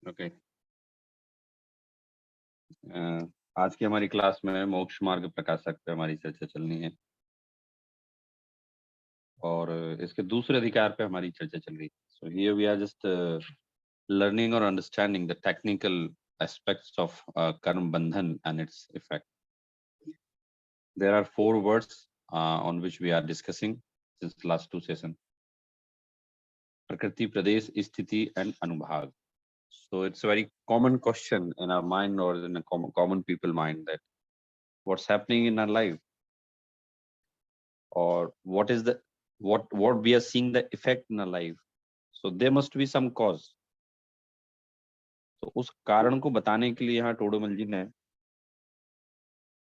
Okay. आज की हमारी क्लास में मोक्ष मार्ग प्रकाशक पे हमारी चर्चा चलनी है और इसके दूसरे अधिकार पे हमारी चर्चा चल रही है। So here we are just learning or understanding the technical aspects of karma bandhan and its effect. There are four words on which we are discussing since the last two sessions: prakriti, pradesh, sthiti and anubhag. So it's a very common question in our mind or in a common people mind, that what's happening in our life, or what is the what we are seeing the effect in our life. So there must be some cause. तो उस कारण को बताने के लिए यहाँ टोडरमल जी ने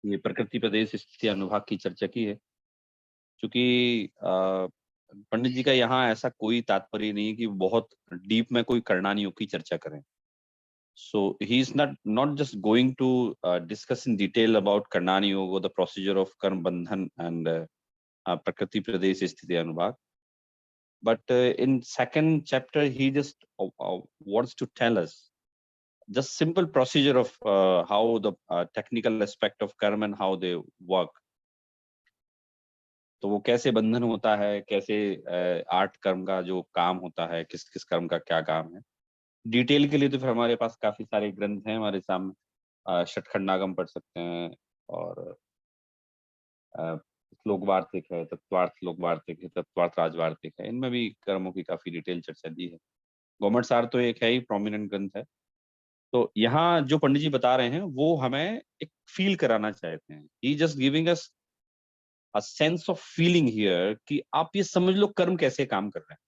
ये प्रकृति प्रदेश स्थिति अनुभाग की चर्चा की है। क्योंकि पंडित जी का यहाँ ऐसा कोई तात्पर्य नहीं है कि बहुत डीप में कोई करणानियों की चर्चा करें। So he is not just going to discuss in detail about Karnani Yoga, the procedure of Karma Bandhan and Prakriti Pradesh Sthiti Anubhag. But in second chapter, he just wants to tell us just simple procedure of how the technical aspect of karma and how they work. तो वो कैसे बंधन होता है, कैसे 8 कर्म का जो काम होता है, किस किस कर्म का क्या काम है। डिटेल के लिए तो फिर हमारे पास काफी सारे ग्रंथ हैं हमारे सामने। षटखंडागम पढ़ सकते हैं और श्लोक वार्तिक है, तत्वार्थ श्लोक वार्तिक है, तत्वार्थ राजवार्तिक है। इनमें भी कर्मों की काफी डिटेल चर्चा दी है। गौमट सार तो एक है ही प्रोमिनेंट ग्रंथ है। तो यहाँ जो पंडित जी बता रहे हैं वो हमें एक फील कराना चाहते हैं। He just giving us a sense of feeling here कि आप ये समझ लो कर्म कैसे काम कर रहे हैं।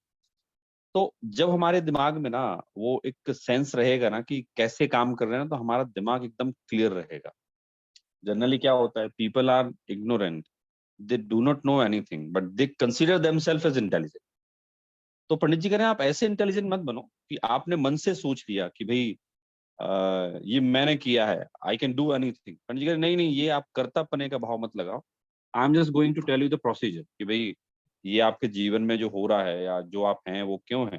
तो जब हमारे दिमाग में ना वो एक सेंस रहेगा ना कि कैसे काम कर रहे हैं, तो हमारा दिमाग एकदम क्लियर रहेगा। जनरली क्या होता है, people are ignorant, they do not know anything but they consider themselves as intelligent. तो पंडित जी कह रहे हैं आप ऐसे इंटेलिजेंट मत बनो कि आपने मन से सोच लिया कि भाई ये मैंने किया है, आई कैन डू एनीथिंग। पंडित जी कह रहे नहीं नहीं, ये आप कर्तव्यपने का भाव मत लगाओ। I am just going to tell you the procedure कि भाई ये आपके जीवन में जो हो रहा है या जो आप हैं वो क्यों है।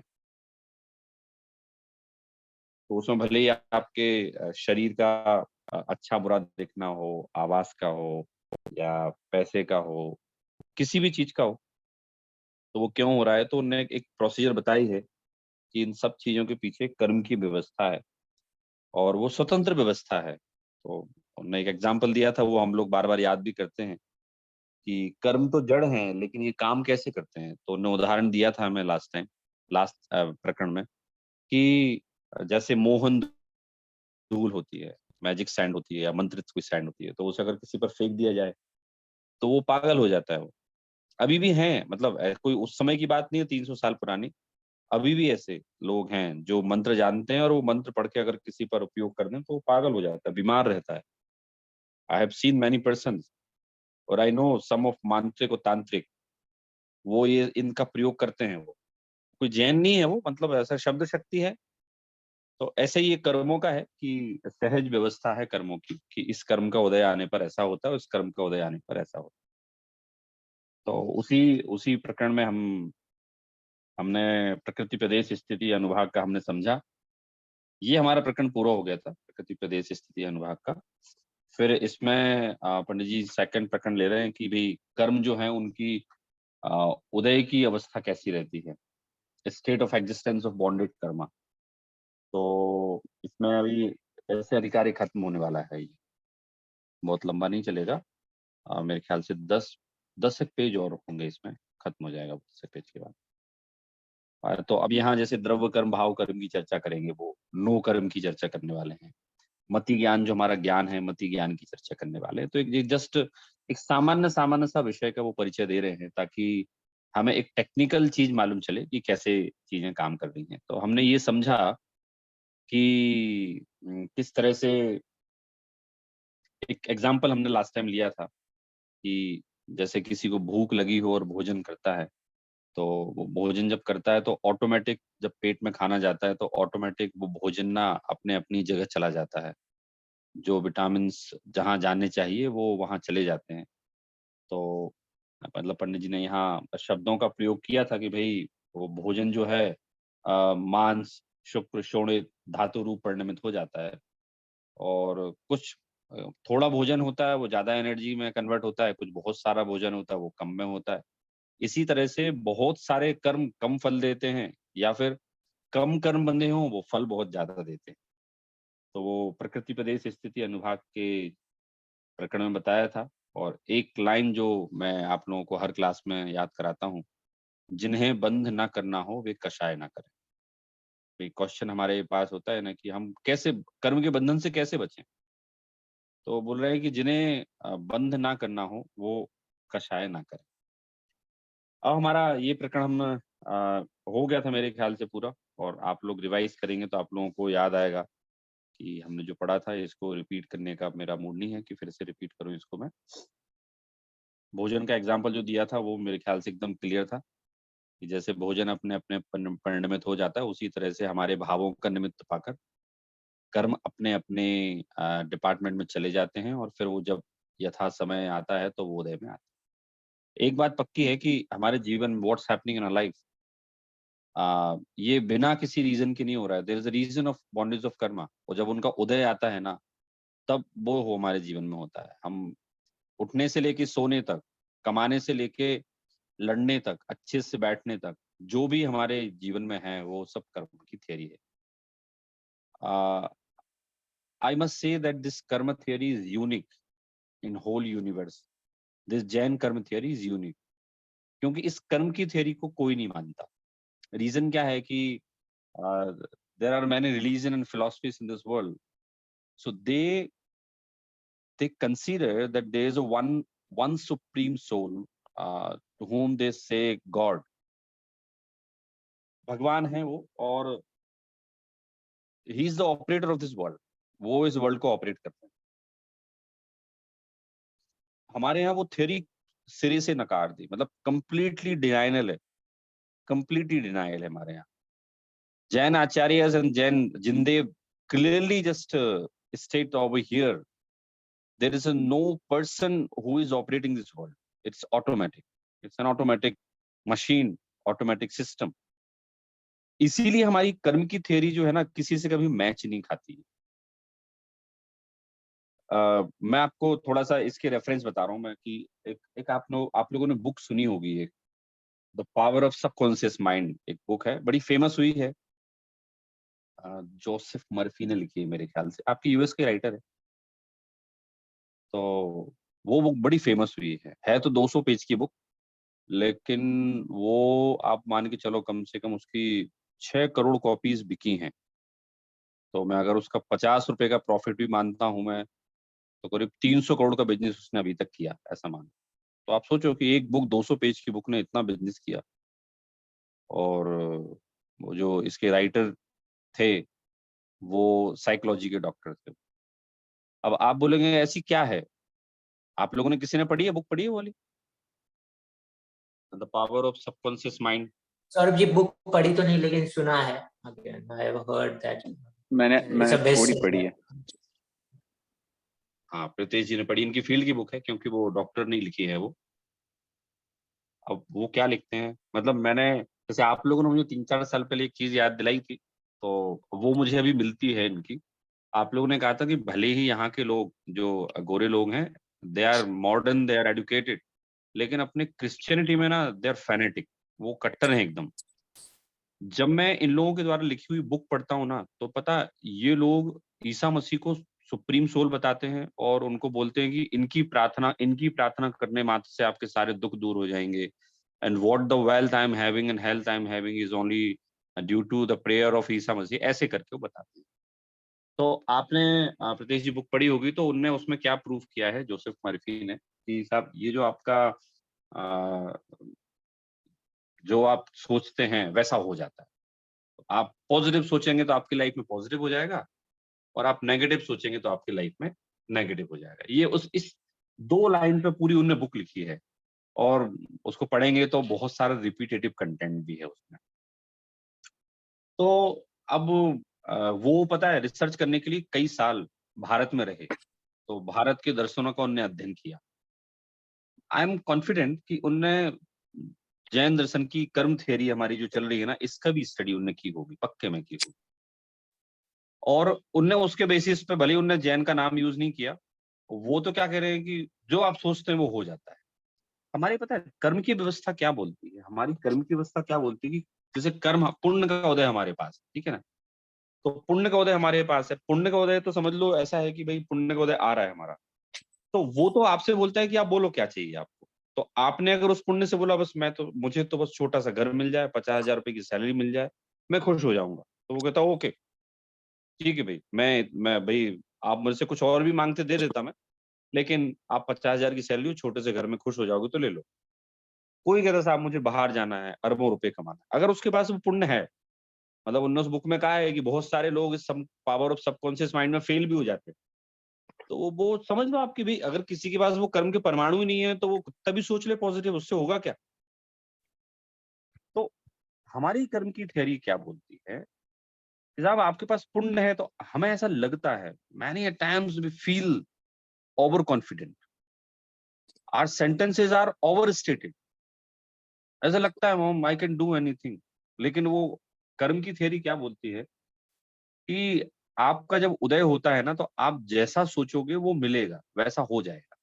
तो उसमें भले ही आपके शरीर का अच्छा बुरा देखना हो, आवास का हो या पैसे का हो, किसी भी चीज का हो, तो वो क्यों हो रहा है। तो उन्होंने एक प्रोसीजर बताई है कि इन सब चीजों के पीछे कर्म की व्यवस्था है और वो स्वतंत्र व्यवस्था है। तो उन्होंने एक एग्जाम्पल दिया था, वो हम लोग बार बार याद भी करते हैं कि कर्म तो जड़ हैं लेकिन ये काम कैसे करते हैं। तो उन्होंने उदाहरण दिया था हमें लास्ट टाइम, लास्ट प्रकरण में, कि जैसे मोहन धूल होती है, मैजिक सैंड होती है या मंत्रित कोई सैंड होती है, तो उसे अगर किसी पर फेंक दिया जाए तो वो पागल हो जाता है। वो अभी भी हैं, मतलब कोई उस समय की बात नहीं है, 300 साल पुरानी। अभी भी ऐसे लोग हैं जो मंत्र जानते हैं और वो मंत्र पढ़ के अगर किसी पर उपयोग कर दें तो वो पागल हो जाता है, बीमार रहता है। I have seen many person और आई नो सम ऑफ मांत्रिक और तांत्रिक, वो ये इनका प्रयोग करते हैं। वो कोई जैन नहीं है, वो मतलब ऐसा शब्द शक्ति है। तो ऐसे ही ये कर्मों का है कि सहज व्यवस्था है कर्मों की, कि इस कर्म का उदय आने पर ऐसा होता है, उस कर्म का उदय आने पर ऐसा होता है। तो उसी उसी प्रकरण में हमने प्रकृति प्रदेश स्थिति अनुभाग का हमने समझा। ये हमारा प्रकरण पूरा हो गया था, प्रकृति प्रदेश स्थिति अनुभाग का। फिर इसमें पंडित जी सेकंड प्रकरण ले रहे हैं कि भाई कर्म जो है उनकी उदय की अवस्था कैसी रहती है, state of existence of bonded Karma. तो इसमें अभी ऐसे अधिकारी खत्म होने वाला है, ये बहुत लंबा नहीं चलेगा। मेरे ख्याल से 10 एक पेज और होंगे, इसमें खत्म हो जाएगा 10 पेज के बाद। तो अब यहाँ जैसे द्रव्य कर्म भाव कर्म की चर्चा करेंगे, वो नो कर्म की चर्चा करने वाले हैं। मति ज्ञान जो हमारा ज्ञान है, मति ज्ञान की चर्चा करने वाले हैं। तो एक जस्ट एक सामान्य सामान्य सा विषय का वो परिचय दे रहे हैं ताकि हमें एक टेक्निकल चीज मालूम चले कि कैसे चीजें काम कर रही हैं। तो हमने ये समझा कि किस तरह से, एक एग्जाम्पल हमने लास्ट टाइम लिया था कि जैसे किसी को भूख लगी हो और भोजन करता है, तो वो भोजन जब करता है तो ऑटोमेटिक जब पेट में खाना जाता है तो ऑटोमेटिक वो भोजन ना अपने अपनी जगह चला जाता है। जो विटामिन्स जहाँ जाने चाहिए वो वहाँ चले जाते हैं। तो मतलब पंडित जी ने यहाँ शब्दों का प्रयोग किया था कि भाई वो भोजन जो है मांस, शुक्र, शोणित, धातु रूप परिणमित हो जाता है। और कुछ थोड़ा भोजन होता है वो ज़्यादा एनर्जी में कन्वर्ट होता है, कुछ बहुत सारा भोजन होता है वो कम में होता है। इसी तरह से बहुत सारे कर्म कम फल देते हैं, या फिर कम कर्म बंधे हों वो फल बहुत ज़्यादा देते हैं। तो वो प्रकृति प्रदेश स्थिति अनुभाग के प्रकरण में बताया था। और एक लाइन जो मैं आप लोगों को हर क्लास में याद कराता हूँ, जिन्हें बंध ना करना हो वे कषाय ना करें। तो ये क्वेश्चन हमारे पास होता है ना कि हम कैसे कर्म के बंधन से कैसे बचें? तो बोल रहे हैं कि जिन्हें बंध ना करना हो वो कषाय ना करें। अब हमारा ये प्रकरण हम हो गया था मेरे ख्याल से पूरा, और आप लोग रिवाइज करेंगे तो आप लोगों को याद आएगा कि हमने जो पढ़ा था इसको रिपीट करने का मेरा मूड नहीं है कि फिर से रिपीट करूँ इसको मैं। भोजन का एग्जाम्पल जो दिया था वो मेरे ख्याल से एकदम क्लियर था कि जैसे भोजन अपने-अपने परिणमित हो जाता है, उसी तरह से हमारे भावों का निमित्त पाकर कर्म अपने-अपने डिपार्टमेंट में चले जाते हैं, और फिर वो जब यथा समय आता है तो वो उदय में आता है। एक बात पक्की है कि हमारे जीवन में what's happening in our life, ये बिना किसी रीज़न के नहीं हो रहा है। There is a reason of bondage of karma, और जब उनका उदय आता है ना, तब वो हमारे जीवन में होता है। हम उठने से लेके सोने तक, कमाने से लेके लड़ने तक, अच्छे से बैठने तक, जो भी हमारे जीवन में है, वो सब कर्म की थियरी है। Uh, I must say that this karma theory is unique in whole universe. This Jain karma theory is unique. क्योंकि इस कर्म की थियरी को कोई नहीं मानता। रीजन क्या है कि there are many religion and philosophies in this world, so they consider that there is a one supreme soul to whom they say God, भगवान है वो, और he is the operator of this world. वो इस world को operate करते हैं। हमारे यहाँ वो थ्योरी सिरे से नकार दी, मतलब कंप्लीटली डिनाइनल है, कंप्लीटली डिनायल है हमारे यहाँ। Jain acharyas and Jain Jindev clearly just state over here, there is a no person who is operating this world. It's automatic, it's an automatic machine, automatic system. इसीलिए हमारी कर्म की थ्योरी जो है ना, किसी से कभी मैच नहीं खाती। मैं आपको थोड़ा सा इसके रेफरेंस बता रहा हूँ मैं कि एक आप लोगों ने बुक सुनी होगी, एक the power of subconscious mind, एक बुक है, बड़ी फेमस हुई है। जोसेफ मर्फी ने लिखी है मेरे ख्याल से, आपकी यूएस के राइटर है। तो वो बुक बड़ी फेमस हुई है तो 200 पेज की बुक, लेकिन वो आप मान के चलो कम से कम उसकी 6 करोड़ कॉपीज बिकी हैं। तो मैं अगर उसका 50 रुपए का प्रॉफिट भी मानता हूँ मैं, तो करीब 300 करोड़ का बिजनेस उसने अभी तक किया, ऐसा मान। तो आप सोचो कि एक बुक, 200 पेज की बुक ने इतना बिजनेस किया। और वो जो इसके राइटर थे, वो साइकोलॉजी के डॉक्टर थे। अब आप बोलेंगे ऐसी क्या है? आप लोगों ने किसी ने पढ़ी है, बुक पढ़ी है वो वाली? The power of subconscious mind. Sir ये बुक पढ़ी तो नहीं, लेकिन सुना है। Again, I have heard that it's मैंने a best थोड़ी पढ़ी seller. है। हाँ, प्रीतेश जी ने पढ़ी, इनकी फील्ड की बुक है, क्योंकि वो डॉक्टर नहीं लिखी है वो। अब वो क्या लिखते हैं, मतलब मैंने, जैसे आप लोगों ने मुझे 3-4 साल पहले एक चीज़ याद दिलाई थी, तो वो मुझे अभी मिलती है इनकी। आप लोगों ने कहा था कि भले ही यहाँ के लोग जो गोरे लोग हैं, they are modern, they are educated, लेकिन अपने क्रिश्चियनिटी में ना दे आर फैनेटिक, वो कट्टर हैं एकदम। जब मैं इन लोगों के द्वारा लिखी हुई बुक पढ़ता हूँ ना, तो पता ये लोग ईसा मसीह को सुप्रीम सोल बताते हैं, और उनको बोलते हैं कि इनकी प्रार्थना करने मात्र से आपके सारे दुख दूर हो जाएंगे, and what the wealth I am having and health I am having is only due to the prayer of Isa Masih, ऐसे करके वो बताते हैं। तो आपने प्रतीश जी बुक पढ़ी होगी, तो उनने उसमें क्या प्रूफ किया है जोसेफ मर्फी ने, कि साहब ये जो आपका जो आप सोचते हैं वैसा हो जाता है। आप पॉजिटिव सोचेंगे तो आपकी लाइफ में पॉजिटिव हो जाएगा, और आप नेगेटिव सोचेंगे तो आपकी लाइफ में नेगेटिव हो जाएगा। ये उस इस 2 लाइन पे पूरी उन्होंने बुक लिखी है, और उसको पढ़ेंगे तो बहुत सारा रिपीटेटिव कंटेंट भी है उसमें। तो अब वो पता है रिसर्च करने के लिए कई साल भारत में रहे, तो भारत के दर्शनों का उन्होंने अध्ययन किया। आई एम कॉन्फिडेंट कि उनने जैन दर्शन की कर्म थ्योरी हमारी जो चल रही है ना, इसका भी स्टडी उनने की होगी, पक्के में की होगी। और उनने उसके बेसिस पे, भले ही उनने जैन का नाम यूज नहीं किया, वो तो क्या कह रहे हैं कि जो आप सोचते हैं वो हो जाता है। हमारी पता है कर्म की व्यवस्था क्या बोलती है, हमारी कर्म की व्यवस्था क्या बोलती है कि जैसे कर्म, पुण्य का उदय हमारे पास, ठीक है ना, तो पुण्य का उदय हमारे पास है। पुण्य का उदय तो समझ लो ऐसा है कि भाई पुण्य का उदय आ रहा है हमारा, तो वो तो आपसे बोलता है कि आप बोलो क्या चाहिए आपको। तो आपने अगर उस पुण्य से बोला बस मुझे तो बस छोटा सा घर मिल जाए, 50,000 रुपए की सैलरी मिल जाए, मैं खुश हो जाऊंगा, तो वो कहता है ओके, ठीक है भाई, मैं भाई, आप मुझसे कुछ और भी मांगते दे देता मैं, लेकिन आप 50,000 की सैलरी हो, छोटे से घर में खुश हो जाओगे तो ले लो। कोई कहता साहब मुझे बाहर जाना है, अरबों रुपए कमाना है, अगर उसके पास वो पुण्य है, मतलब उन्होंने उस बुक में कहा है कि बहुत सारे लोग इस पावर ऑफ सबकॉन्शियस माइंड में फेल भी हो जाते हैं। तो वो समझ लो आपकी भी, अगर किसी के पास वो कर्म के परमाणु ही नहीं है, तो वो तभी सोच ले पॉजिटिव, उससे होगा क्या। तो हमारी कर्म की थ्योरी क्या बोलती है कि साहब आपके पास पुण्य है, तो हमें ऐसा लगता है, many times we feel over confident, our sentences are over stated, ऐसा लगता है आई कैन डू एनीथिंग। लेकिन वो कर्म की थ्योरी क्या बोलती है कि आपका जब उदय होता है ना, तो आप जैसा सोचोगे वो मिलेगा, वैसा हो जाएगा।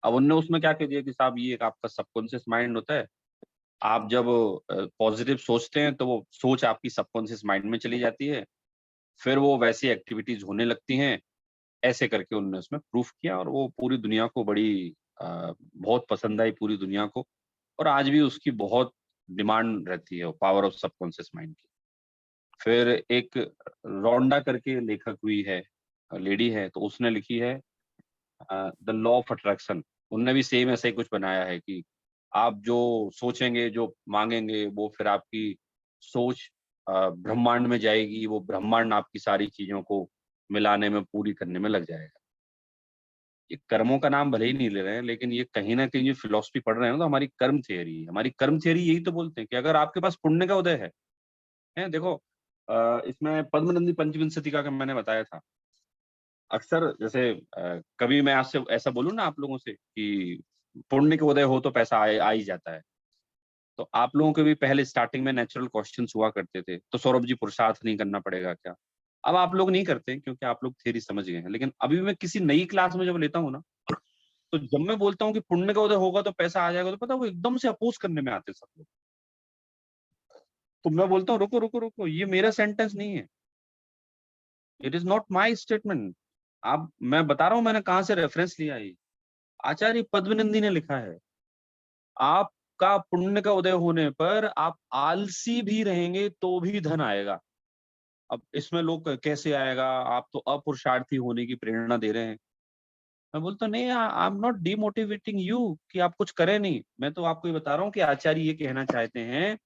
अब उनने उसमें क्या कह दिया कि साहब ये एक आपका सबकॉन्शियस माइंड होता है, आप जब पॉजिटिव सोचते हैं तो वो सोच आपकी सबकॉन्शियस माइंड में चली जाती है, फिर वो वैसी एक्टिविटीज होने लगती हैं। ऐसे करके उन्होंने उसमें प्रूफ किया, और वो पूरी दुनिया को बड़ी बहुत पसंद आई पूरी दुनिया को, और आज भी उसकी बहुत डिमांड रहती है, पावर ऑफ सबकॉन्शियस माइंड की। फिर एक रोंडा करके लेखक हुई है, लेडी है, तो उसने लिखी है द लॉ ऑफ अट्रैक्शन। उनने भी सेम ऐसा ही कुछ बनाया है कि आप जो सोचेंगे, जो मांगेंगे, वो फिर आपकी सोच ब्रह्मांड में जाएगी, वो ब्रह्मांड आपकी सारी चीजों को मिलाने में, पूरी करने में लग जाएगा। ये कर्मों का नाम भले ही नहीं ले रहे हैं, लेकिन ये कहीं ना कहीं जो फिलोसफी पढ़ रहे हैं, तो हमारी कर्म थियरी है। हमारी कर्म थियरी यही तो बोलते हैं कि अगर आपके पास पुण्य का उदय है देखो, इसमें पद्मनंदी पंचविंशति का मैंने बताया था। अक्सर जैसे कभी मैं आपसे ऐसा बोलूँ ना आप लोगों से कि पुण्य के उदय हो तो पैसा आ ही जाता है, तो आप लोगों के भी पहले स्टार्टिंग में नेचुरल क्वेश्चंस हुआ करते थे, तो सौरभ जी पुरुषार्थ नहीं करना पड़ेगा क्या? अब आप लोग नहीं करते क्योंकि आप लोग थ्योरी समझ गए हैं। लेकिन अभी भी मैं किसी नई क्लास में जब लेता हूँ ना, तो जब मैं बोलता हूँ कि पुण्य का उदय होगा तो पैसा आ जाएगा, तो पता है वो एकदम से अपोज करने में आते हैं सब लोग। तो मैं बोलता हूँ रुको रुको रुको, ये मेरा सेंटेंस नहीं है, it is not my statement. आप, मैं बता रहा हूँ मैंने कहाँ से रेफरेंस लिया है। आचार्य पद्मनंदी ने लिखा है, आपका पुण्य का उदय होने पर आप आलसी भी रहेंगे तो भी धन आएगा। अब इसमें लोग कैसे आएगा, आप तो अपुरुषार्थी होने की प्रेरणा दे रहे हैं। मैं बोलता नहीं, I am not demotivating you कि आप कुछ करें नहीं, मैं तो आपको ये बता रहा हूँ कि आचार्य ये कहना चाहते हैं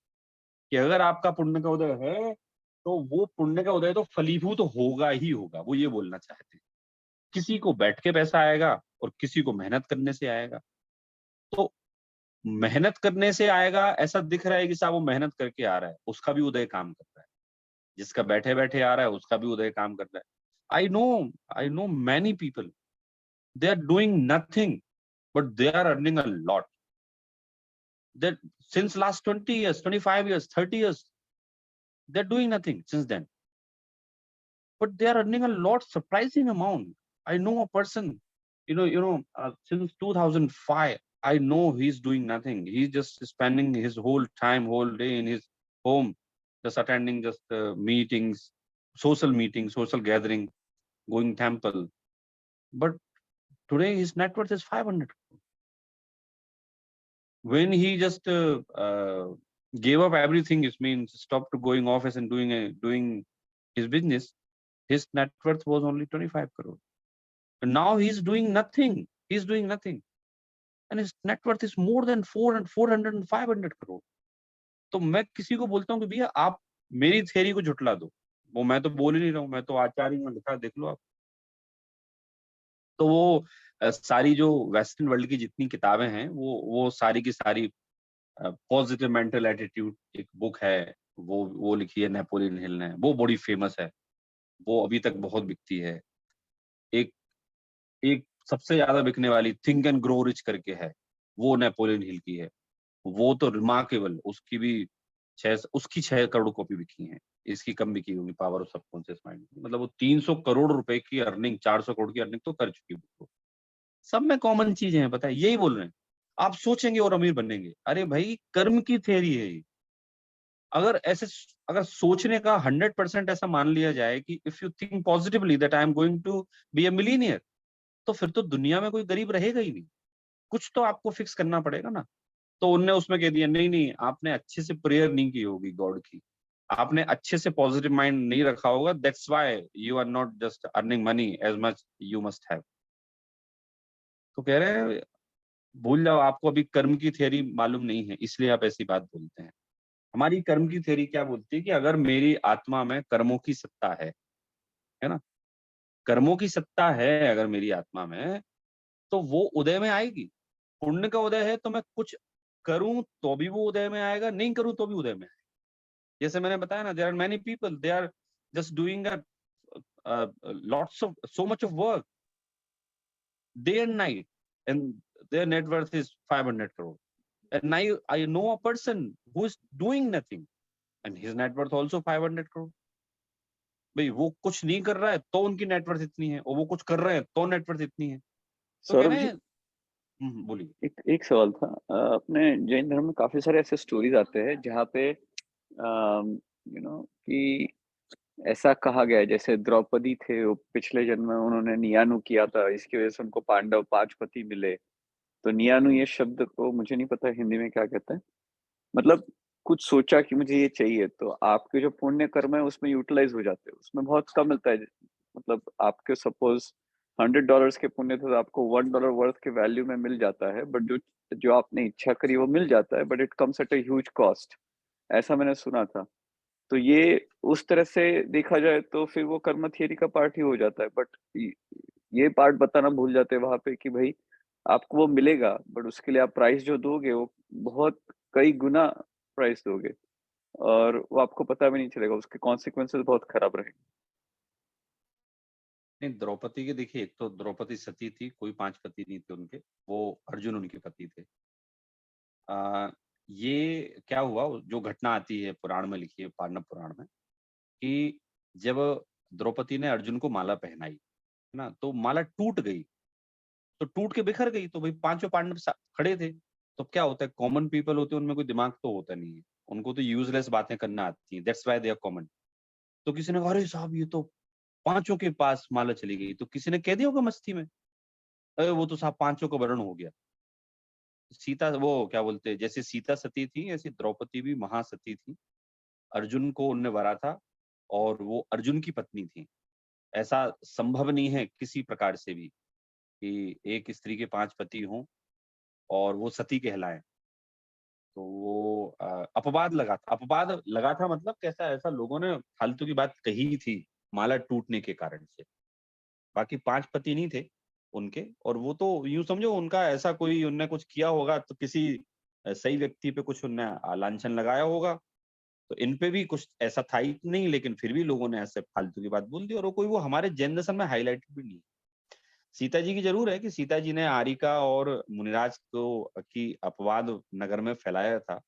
कि अगर आपका पुण्य का उदय है, तो वो पुण्य का उदय तो फलीभूत तो होगा ही होगा, वो ये बोलना चाहते हैं। किसी को बैठ के पैसा आएगा और किसी को मेहनत करने से आएगा। तो मेहनत करने से आएगा ऐसा दिख रहा है कि साहब वो मेहनत करके आ रहा है, उसका भी उदय काम कर रहा है। जिसका बैठे बैठे आ रहा है उसका भी उदय काम कर रहा है। I know, I know many people, they are doing nothing but they are earning a lot. That since last 20 years, 25 years, 30 years, they're doing nothing since then. But they are earning a lot, surprising amount. I know a person, since 2005, I know he's doing nothing. He's just spending his whole time, whole day in his home, just attending just meetings, social gathering, going temple. But today his net worth is 500. When he just gave up everything, it means stopped going office and doing his business, his net worth was only 25 crore. And now he's doing nothing. He's doing nothing. And his net worth is more than 400 and 500 crore. तो मैं किसी को बोलता हूँ कि भैया आप मेरी थ्योरी को झुटला दो। वो मैं तो बोल ही नहीं रहा हूँ, मैं तो आचार्य में लिखा देख लो आप। तो वो सारी जो वेस्टर्न वर्ल्ड की जितनी किताबें हैं, वो सारी की सारी पॉजिटिव मेंटल एटीट्यूड एक बुक है, वो लिखी है नेपोलियन हिल ने, वो बड़ी फेमस है, वो अभी तक बहुत बिकती है। एक एक सबसे ज्यादा बिकने वाली थिंक एंड ग्रो रिच करके है, वो नेपोलियन हिल की है। वो तो रिमार्केबल, उसकी 6 करोड़ कॉपी बिकी हैं। इसकी कम बिकी होगी, पावर ऑफ सबकॉन्शियस माइंड। मतलब वो 300 करोड़ रुपए की अर्निंग, 400 करोड़ की अर्निंग तो कर चुकी है वो। सब में कॉमन चीज़ें हैं, पता है? यही बोल रहे हैं। आप सोचेंगे और अमीर बनेंगे। अरे भाई, कर्म की थ्योरी है ये। अगर सोचने का 100% ऐसा मान लिया जाए कि if you think positively that I am going to be a millionaire, तो फिर तो दुनिया में कोई गरीब रहेगा ही नहीं। कुछ तो आपको फिक्स करना पड़ेगा ना। तो उनने उसमें कह दिया, नहीं, नहीं, आपने अच्छे से प्रेयर नहीं की होगी गॉड की। आपने अच्छे से पॉजिटिव माइंड नहीं रखा होगा, that's why you are not just earning money as much you must have. तो कह रहे हैं, भूल जाओ, आपको अभी कर्म की थ्योरी मालूम नहीं है, इसलिए आप ऐसी बात बोलते हैं। हमारी कर्म की थ्योरी क्या बोलती है कि अगर मेरी आत्मा में कर्मों की सत्ता है ना? कर्मों की सत्ता है अगर मेरी आत्मा में, तो वो उदय में आएगी। पुण्य का उदय है तो मैं कुछ करूँ तो भी वो उदय में आएगा, नहीं करूँ तो भी उदय में आएगा। जैसे मैंने बताया ना, there are many people, they are just doing lots of so much of work day and night, and their net worth is 500 crore. And I know a person who is doing nothing and his net worth also 500 crore. भाई, वो कुछ नहीं कर रहा है तो उनकी net worth इतनी है, और वो कुछ कर रहे हैं तो नेटवर्थ इतनी है। तो कह सौरभ रहे जी, हैं। बोलिए। एक एक सवाल था। अपने जैन धर्म में काफी सारे ऐसे स्टोरीज आते हैं जहाँ पे कि ऐसा कहा गया है, जैसे द्रौपदी थे, वो पिछले जन्म में उन्होंने नियानु किया था, इसकी वजह से उनको पांडव 5 पति मिले। तो नियानु, ये शब्द को मुझे नहीं पता हिंदी में क्या कहते हैं। मतलब कुछ सोचा कि मुझे ये चाहिए, तो आपके जो पुण्य कर्म है उसमें यूटिलाइज हो जाते हैं, उसमें बहुत कम मिलता है। मतलब आपके सपोज $100 के पुण्य थे, तो आपको $1 वर्थ के वैल्यू में मिल जाता है, बट जो जो आपने इच्छा करी वो मिल जाता है, but it comes at a huge cost. ऐसा मैंने सुना था। तो ये उस तरह से देखा जाए तो फिर वो कर्म थियरी का पार्ट ही हो जाता है, बट ये पार्ट बताना भूल जाते हैं वहां पे कि भाई आपको वो मिलेगा, बट उसके लिए आप प्राइस जो दोगे वो बहुत कई गुना प्राइस दोगे, और वो आपको पता भी नहीं चलेगा, उसके कॉन्सिक्वेंसेस बहुत खराब रहेंगे। नहीं, द्रौपदी के देखिए, एक तो द्रौपदी सती थी, कोई 5 पति नहीं थे उनके, वो अर्जुन उनके पति थे। अ, ये क्या हुआ, जो घटना आती है पुराण में लिखी है, पांडव पुराण में, कि जब द्रौपदी ने अर्जुन को माला पहनाई, है ना? तो माला टूट गई, तो टूट के बिखर गई, तो भाई पांचों पांडव खड़े थे। तो क्या होता है, कॉमन पीपल होते हैं, उनमें कोई दिमाग तो होता नहीं है, उनको तो यूजलेस बातें करना आती है, that's why they are common. तो किसी ने कहा, अरे साहब, ये तो पांचों के पास माला चली गई। तो किसी ने कह दिया होगा मस्ती में, अरे वो तो साहब पांचों का वरण हो गया। सीता, वो क्या बोलते हैं, जैसे सीता सती थी, ऐसी द्रौपदी भी महासती थी। अर्जुन को उनने वरा था, और वो अर्जुन की पत्नी थी। ऐसा संभव नहीं है किसी प्रकार से भी कि एक स्त्री के 5 पति हों और वो सती कहलाएं। तो वो अपवाद लगा था, मतलब कैसा, ऐसा लोगों ने फालतू की बात कही थी माला टूटने के कारण से। बाकी 5 पति नहीं थे उनके, और वो तो यूँ समझो, उनका ऐसा कोई उनने कुछ किया होगा तो किसी सही व्यक्ति पे कुछ उनने लांछन लगाया होगा। तो इन पे भी कुछ ऐसा था ही नहीं, लेकिन फिर भी लोगों ने ऐसे फालतू की बात बोल दी, और वो हमारे जैन दर्शन में हाइलाइटेड भी नहीं है। सीता जी की जरूर है कि सीता जी ने आरिका और मुनिराज को की अपवाद नगर में फैलाया था,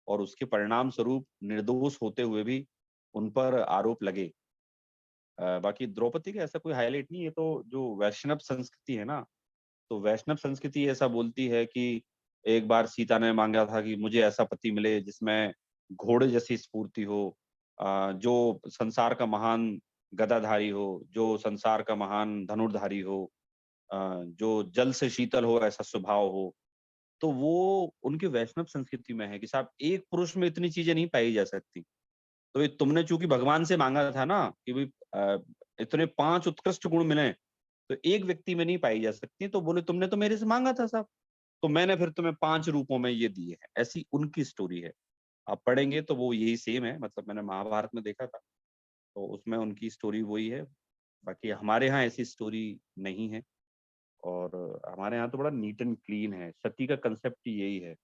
और उसके परिणाम स्वरूप निर्दोष होते हुए भी उन पर आरोप लगे। बाकी द्रौपदी का ऐसा कोई हाईलाइट नहीं है। तो जो वैष्णव संस्कृति है ना, तो वैष्णव संस्कृति ऐसा बोलती है कि एक बार सीता ने मांगा था कि मुझे ऐसा पति मिले जिसमें घोड़े जैसी स्फूर्ति हो, जो संसार का महान गदाधारी हो, जो संसार का महान धनुर्धारी हो, जो जल से शीतल हो, ऐसा स्वभाव हो। तो वो उनकी वैष्णव संस्कृति में है कि साहब, एक पुरुष में इतनी चीजें नहीं पाई जा सकती। तो ये तुमने चूंकि भगवान से मांगा था ना कि भाई इतने 5 उत्कृष्ट गुण मिले, तो एक व्यक्ति में नहीं पाई जा सकती, तो बोले तुमने तो मेरे से मांगा था साहब, तो मैंने फिर तुम्हें 5 रूपों में ये दिए हैं। ऐसी उनकी स्टोरी है। आप पढ़ेंगे तो वो यही सेम है, मतलब मैंने महाभारत में देखा था, तो उसमें उनकी स्टोरी वही है। बाकी हमारे यहाँ ऐसी स्टोरी नहीं है, और हमारे यहाँ तो बड़ा नीट एंड क्लीन है। सती का कंसेप्ट यही है,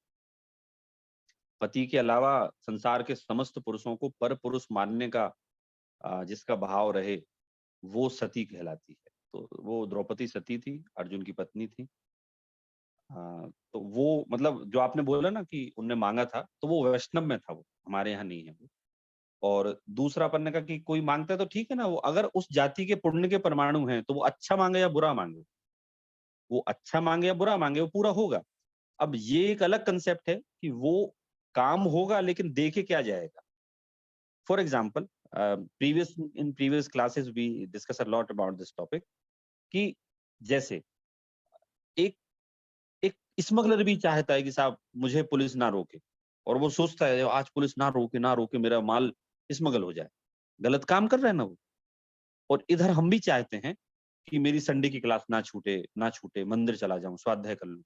पति के अलावा संसार के समस्त पुरुषों को पर पुरुष मानने का जिसका भाव रहे, वो सती कहलाती है। तो वो द्रौपदी सती थी, अर्जुन की पत्नी थी। तो वो मतलब जो आपने बोला ना कि उनने मांगा था, तो वो वैष्णव में था, वो हमारे यहाँ नहीं है वो। और दूसरा अपन ने कहा कि कोई मांगता है तो ठीक है ना, वो अगर उस जाति के पुण्य के परमाणु हैं तो वो अच्छा मांगे या बुरा मांगे, वो अच्छा मांगे या बुरा मांगे, वो पूरा होगा। अब ये एक अलग कंसेप्ट है कि वो काम होगा लेकिन देखे क्या जाएगा। For example, previous classes we discuss a lot about this topic, कि जैसे एक एक स्मगलर भी चाहता है कि साहब मुझे पुलिस ना रोके, और वो सोचता है आज पुलिस ना रोके मेरा माल स्मगल हो जाए, गलत काम कर रहा है ना वो। और इधर हम भी चाहते हैं कि मेरी संडे की क्लास ना छूटे, मंदिर चला जाऊं, स्वाध्याय कर लूं।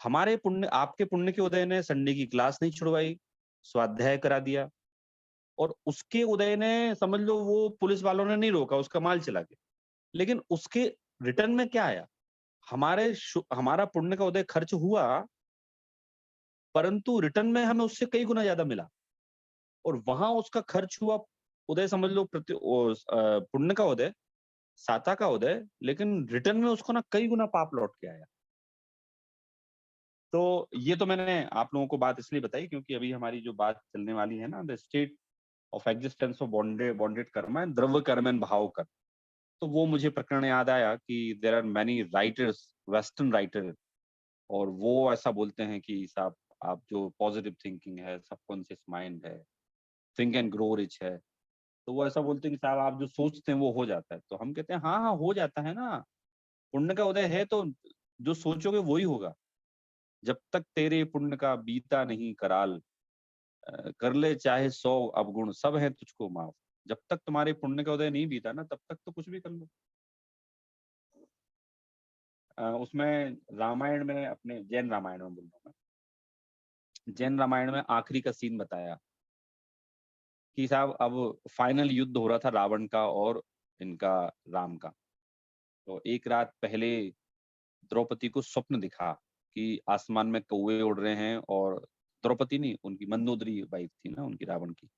हमारे पुण्य, आपके पुण्य के उदय ने संडे की क्लास नहीं छुड़वाई, स्वाध्याय करा दिया, और उसके उदय ने समझ लो वो पुलिस वालों ने नहीं रोका, उसका माल चला गया। लेकिन उसके रिटर्न में क्या आया? हमारा पुण्य का उदय खर्च हुआ, परंतु रिटर्न में हमें उससे कई गुना ज्यादा मिला। और वहां उसका खर्च हुआ उदय, समझ लो पुण्य का उदय, साता का उदय, लेकिन रिटर्न में उसको ना कई गुना पाप लौट के आया। तो ये तो मैंने आप लोगों को बात इसलिए बताई क्योंकि अभी हमारी जो बात चलने वाली है ना, the state of existence of bonded कर्म एंड द्रव्य कर्म एंड भाव कर्म, तो वो मुझे प्रकरण याद आया कि there are many writers, western writer, और वो ऐसा बोलते हैं कि साहब आप जो पॉजिटिव थिंकिंग है, सबकॉन्शियस माइंड है, थिंक एंड ग्रो रिच है, तो वो ऐसा बोलते हैं कि साहब आप जो सोचते हैं वो हो जाता है। तो हम कहते हैं हाँ हाँ हो जाता है ना, पुण्य का उदय है तो जो सोचोगे वही होगा। जब तक तेरे पुण्य का बीता नहीं कराल, कर ले चाहे 100 अवगुण, सब है तुझको माफ। जब तक तुम्हारे पुण्य का उदय नहीं बीता ना, तब तक तो कुछ भी कर लो। उसमें रामायण में, अपने जैन रामायण में बोल रहा हूँ मैं, जैन रामायण में आखिरी का सीन बताया कि साहब अब फाइनल युद्ध हो रहा था रावण का और इनका, राम का। तो एक रात पहले द्रौपदी को स्वप्न दिखा कि आसमान में कौवे उड़ रहे हैं, और द्रौपदी नहीं, उनकी मंदोदरी वाइफ थी ना उनकी, रावण की,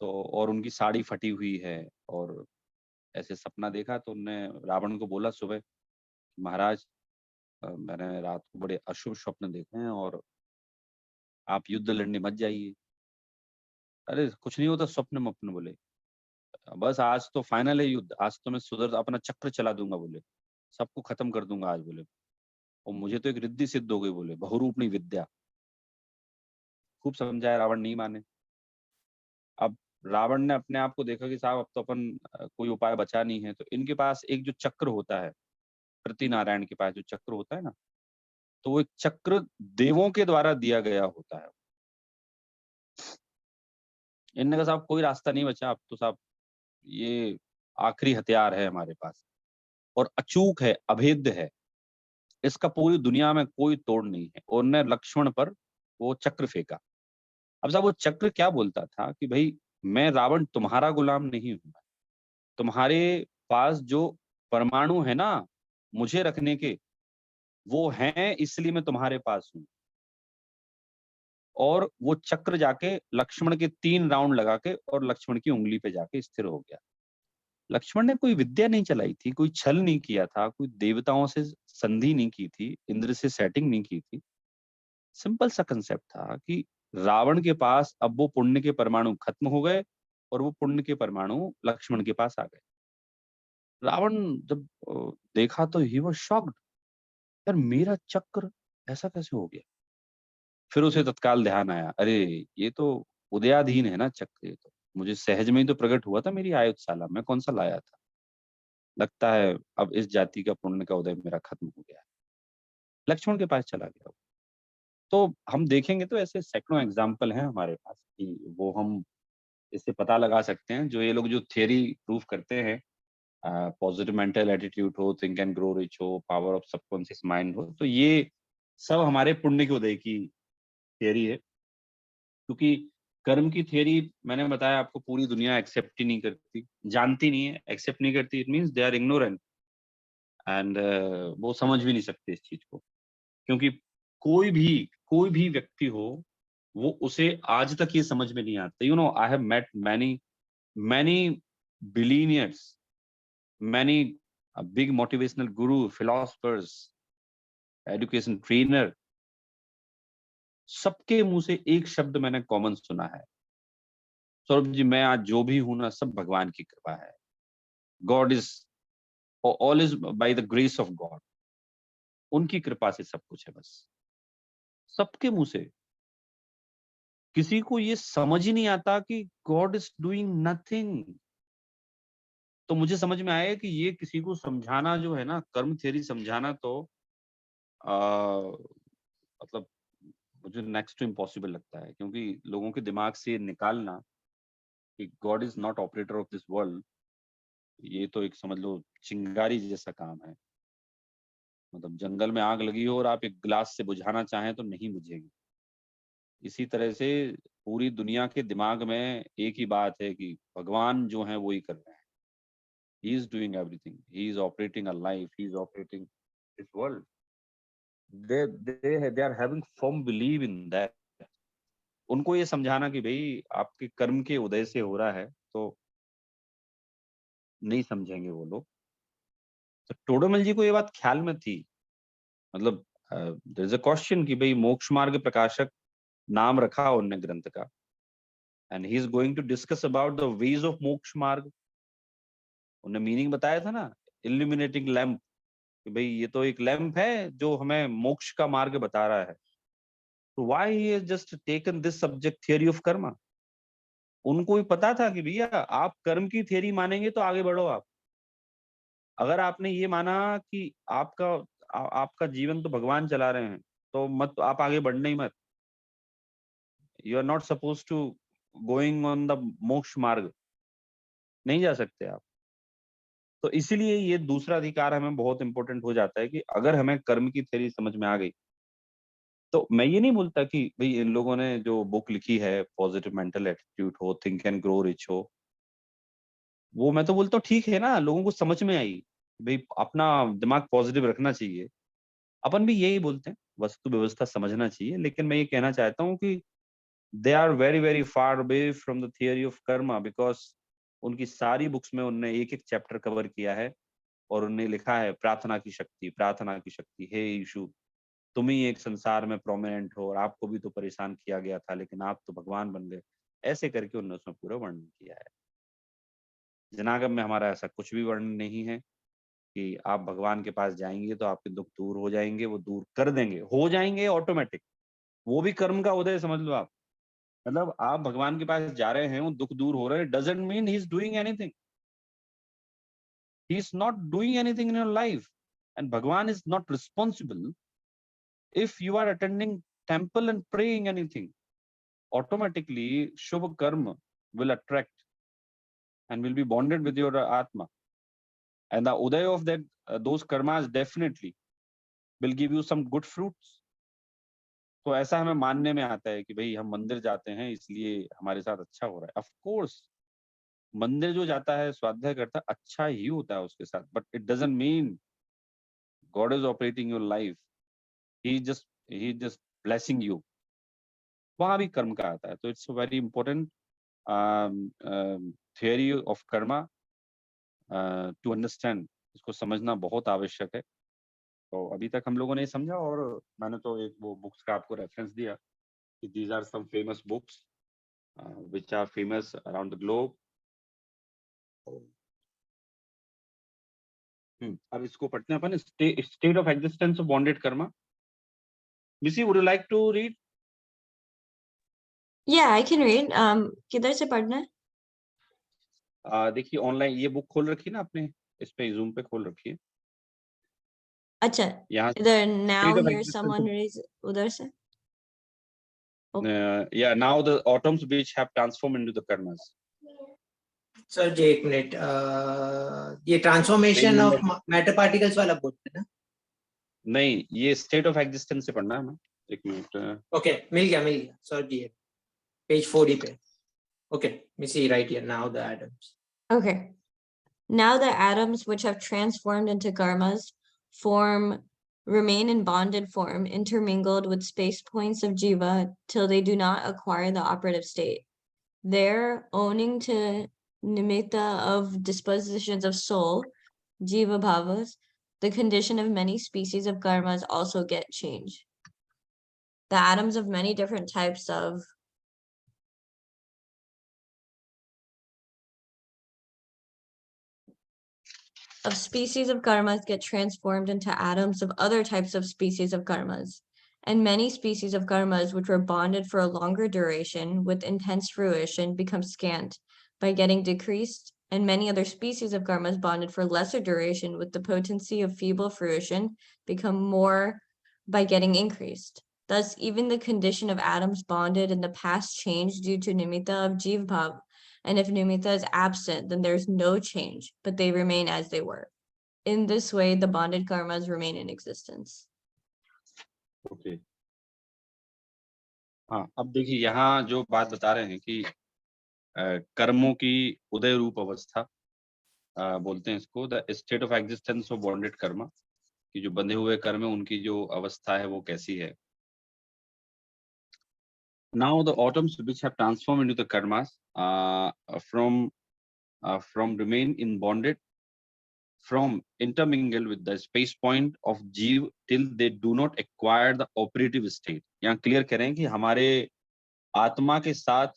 तो और उनकी साड़ी फटी हुई है, और ऐसे सपना देखा। तो उनने रावण को बोला सुबह, महाराज मैंने रात को बड़े अशुभ स्वप्न देखे हैं और आप युद्ध लड़ने मत जाइए। अरे कुछ नहीं होता स्वप्न में, अपने बोले बस आज तो फाइनल है युद्ध, आज तो मैं सुधर अपना चक्र चला दूंगा, बोले सबको खत्म कर दूंगा आज, बोले और मुझे तो एक रिद्धि सिद्ध हो गई, बोले बहुरूपणी विद्या। खूब समझाया, रावण नहीं माने। अब रावण ने अपने आप को देखा कि साहब अब तो अपन कोई उपाय बचा नहीं है, तो इनके पास एक जो चक्र होता है, प्रति नारायण के पास जो चक्र होता है ना, तो वो एक चक्र देवों के द्वारा दिया गया होता है। इनने कहा साहब कोई रास्ता नहीं बचा, अब तो साहब ये आखिरी हथियार है हमारे पास, और अचूक है, अभेद्य है, इसका पूरी दुनिया में कोई तोड़ नहीं है। और उन्होंने लक्ष्मण पर वो चक्र फेंका। अब साहब वो चक्र क्या बोलता था कि भाई मैं रावण तुम्हारा गुलाम नहीं हूं, तुम्हारे पास जो परमाणु है ना मुझे रखने के, वो हैं इसलिए मैं तुम्हारे पास हूं। और वो चक्र जाके लक्ष्मण के 3 राउंड लगा के और लक्ष्मण की उंगली पे जाके स्थिर हो गया। लक्ष्मण ने कोई विद्या नहीं चलाई थी, कोई छल नहीं किया था, कोई देवताओं से संधि नहीं की थी, इंद्र से सेटिंग नहीं की थी। सिंपल सा कंसेप्ट था कि रावण के पास अब वो पुण्य के परमाणु खत्म हो गए, और वो पुण्य के परमाणु लक्ष्मण के पास आ गए। रावण जब देखा तो ही वाज शॉक्ड, यार मेरा चक्र ऐसा कैसे हो गया? फिर उसे तत्काल ध्यान आया, अरे ये तो उदयाधीन है ना चक्र, ये तो मुझे सहज में ही तो प्रकट हुआ था मेरी आयुधशाला में, कौन सा लाया था। लगता है अब इस जाति का पुण्य का उदय मेरा खत्म हो गया है। लक्ष्मण के पास चला गया। तो हम देखेंगे तो ऐसे सैकड़ों एग्जाम्पल हैं हमारे पास कि वो हम इससे पता लगा सकते हैं। जो ये लोग जो थियरी प्रूव करते हैं, पॉजिटिव मेंटल एटीट्यूड हो, थिंक एंड ग्रो रिच हो, पावर ऑफ सबकॉन्शियस माइंड हो, तो ये सब हमारे पुण्य के उदय की थियरी है। क्योंकि कर्म की थियरी मैंने बताया आपको, पूरी दुनिया एक्सेप्ट ही नहीं करती, जानती नहीं है, एक्सेप्ट नहीं करती, it means they are ignorant. And वो समझ भी नहीं सकते इस चीज को, क्योंकि कोई भी व्यक्ति हो, वो उसे आज तक ये समझ में नहीं आता। You know I have met many many billionaires, many big motivational guru, philosophers, education trainer, सबके मुंह से एक शब्द मैंने कॉमन सुना है, सौरभ जी मैं आज जो भी हूं ना सब भगवान की कृपा है। God is all is by the grace of God, उनकी कृपा से सब कुछ है बस, सबके मुंह से। किसी को ये समझ ही नहीं आता कि गॉड इज डूइंग नथिंग। तो मुझे समझ में आया कि ये किसी को समझाना जो है ना, कर्म थ्योरी समझाना तो मतलब मुझे नेक्स्ट टू इम्पॉसिबल लगता है, क्योंकि लोगों के दिमाग से निकालना कि God is not operator of this world, ये तो एक समझ लो चिंगारी जैसा काम है। मतलब जंगल में आग लगी हो और आप एक गिलास से बुझाना चाहें तो नहीं बुझेगी। इसी तरह से पूरी दुनिया के दिमाग में एक ही बात है कि भगवान जो है वो ही कर रहे हैं। He is doing everything. He is operating a life. He is operating this world. They are having firm belief in that. उनको ये समझाना कि भाई आपके कर्म के उदय से हो रहा है, तो नहीं समझेंगे वो लोग। तो टोडरमल जी को ये बात ख्याल में थी। मतलब देयर इज अ क्वेश्चन कि भाई मोक्ष मार्ग प्रकाशक नाम रखा उनने ग्रंथ का, and he is going to discuss about the ways of moksha marg. उन्होंने मीनिंग बताया था ना, इल्यूमिनेटिंग लैंप, कि भाई ये तो एक लैंप है जो हमें मोक्ष का मार्ग बता रहा है। तो why he has just taken this subject theory of Karma. उनको भी पता था कि भैया आप कर्म की थियरी मानेंगे तो आगे बढ़ो आप। अगर आपने ये माना कि आपका जीवन तो भगवान चला रहे हैं, तो मत, आप आगे बढ़ने ही मत। You are not suppose to going on the moksha marg, नहीं जा सकते आप। तो इसीलिए ये दूसरा अधिकार हमें बहुत इंपॉर्टेंट हो जाता है कि अगर हमें कर्म की थ्योरी समझ में आ गई, तो मैं ये नहीं बोलता कि भाई इन लोगों ने जो बुक लिखी है पॉजिटिव मेंटल एटीट्यूड हो, थिंक एंड ग्रो रिच हो, वो मैं तो बोलता हूँ ठीक है ना, लोगों को समझ में आई भाई अपना दिमाग पॉजिटिव रखना चाहिए। अपन भी यही बोलते हैं, वस्तु व्यवस्था समझना चाहिए। लेकिन मैं ये कहना चाहता हूँ कि they are very very far away from the theory of karma, because उनकी सारी बुक्स में उन्होंने एक एक चैप्टर कवर किया है और उन्होंने लिखा है प्रार्थना की शक्ति, प्रार्थना की शक्ति। हे यीशु, तुम ही एक संसार में प्रोमिनेंट हो और आपको भी तो परेशान किया गया था, लेकिन आप तो भगवान बन गए। ऐसे करके उन्होंने उसमें पूरा वर्णन किया है। जनागम में हमारा ऐसा कुछ भी वर्णन नहीं है कि आप भगवान के पास जाएंगे तो आपके दुख दूर हो जाएंगे। वो दूर कर देंगे, हो जाएंगे ऑटोमेटिक। वो भी कर्म का उदय समझ लो आप। मतलब आप भगवान के पास जा रहे हैं, वो दुख दूर हो रहे हैं, doesn't mean he is doing anything. He is not doing anything in your life, and Bhagwan is not responsible if you are attending temple and praying anything. Automatically shubh karma will attract and will be bonded with your atma, and the uday of that those karmas definitely will give you some good fruits. तो ऐसा हमें मानने में आता है कि भाई हम मंदिर जाते हैं इसलिए हमारे साथ अच्छा हो रहा है। ऑफ कोर्स मंदिर जो जाता है स्वाध्याय करता है अच्छा ही होता है उसके साथ, but it doesn't mean God is operating your life. He just blessing you, वहां भी कर्म का आता है। तो it's very important theory of karma to understand. इसको समझना बहुत आवश्यक है। तो अभी तक हम लोगों ने समझा, और मैंने तो एक वो बुक्स का आपको रेफरेंस दिया कि these are some famous books which are famous around the globe. अब इसको पढ़ते हैं अपन, state of existence of bonded karma. Missy, would you like to read? Yeah, I can read. किधर से पढ़ना है? देखिए ऑनलाइन ये बुक खोल रखी है ना आपने, इस पे जूम पे खोल रखी है। अच्छा, यहाँ इधर now state of here existence someone of, reads उधर से? yeah, now the atoms which have transformed into the karmas. Sir ji एक मिनट, ये ट्रांसफॉर्मेशन ऑफ मैटर पार्टिकल्स वाला बुक है ना? नहीं, ये स्टेट ऑफ एग्जिस्टेंस से पढ़ना है ना। एक मिनट। ओके, मिल गया सर जी, पेज 40 पे। Okay, let me see right here. Now the atoms. Okay. Now the atoms which have transformed into karmas remain in bonded form, intermingled with space points of jiva till they do not acquire the operative state. There, owning to nimitta of dispositions of soul, jiva bhavas, the condition of many species of karmas also get changed. The atoms of many different types of species of karmas get transformed into atoms of other types of species of karmas. And many species of karmas which were bonded for a longer duration with intense fruition become scant by getting decreased, and many other species of karmas bonded for lesser duration with the potency of feeble fruition become more by getting increased. Thus, even the condition of atoms bonded in the past changed due to nimitta of Jiv Bhav. And if nimitta is absent, then there's no change, but they remain as they were. In this way, the bonded karmas remain in existence. Okay हाँ, अब देखिए यहाँ जो बात बता रहे हैं कि कर्मों की उदय रूप अवस्था बोलते हैं इसको, the state of existence of bonded Karma, कि जो बंधे हुए कर्म है उनकी जो अवस्था है वो कैसी है. Now the atoms which have transformed into the karmas from remain in bonded, from intermingle with the space point of जीव till they do not acquire the operative state. यहाँ क्लियर करें कि हमारे आत्मा के साथ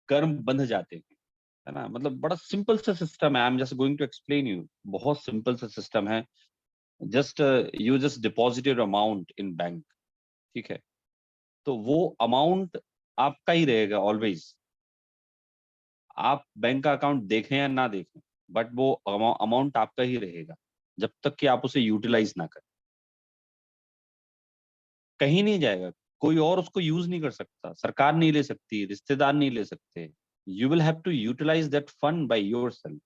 कर्म बंध जाते हैं, है ना. मतलब बड़ा सिंपल सा सिस्टम है. I am just going to explain you. बहुत सिंपल सा सिस्टम है. Just you just deposited amount in bank, ठीक है, तो वो अमाउंट आपका ही रहेगा ऑलवेज. आप बैंक का अकाउंट देखें या ना देखें, बट वो अमाउंट आपका ही रहेगा जब तक कि आप उसे यूटिलाइज ना करें. कहीं नहीं जाएगा, कोई और उसको यूज नहीं कर सकता, सरकार नहीं ले सकती, रिश्तेदार नहीं ले सकते. You will have to utilize that fund by yourself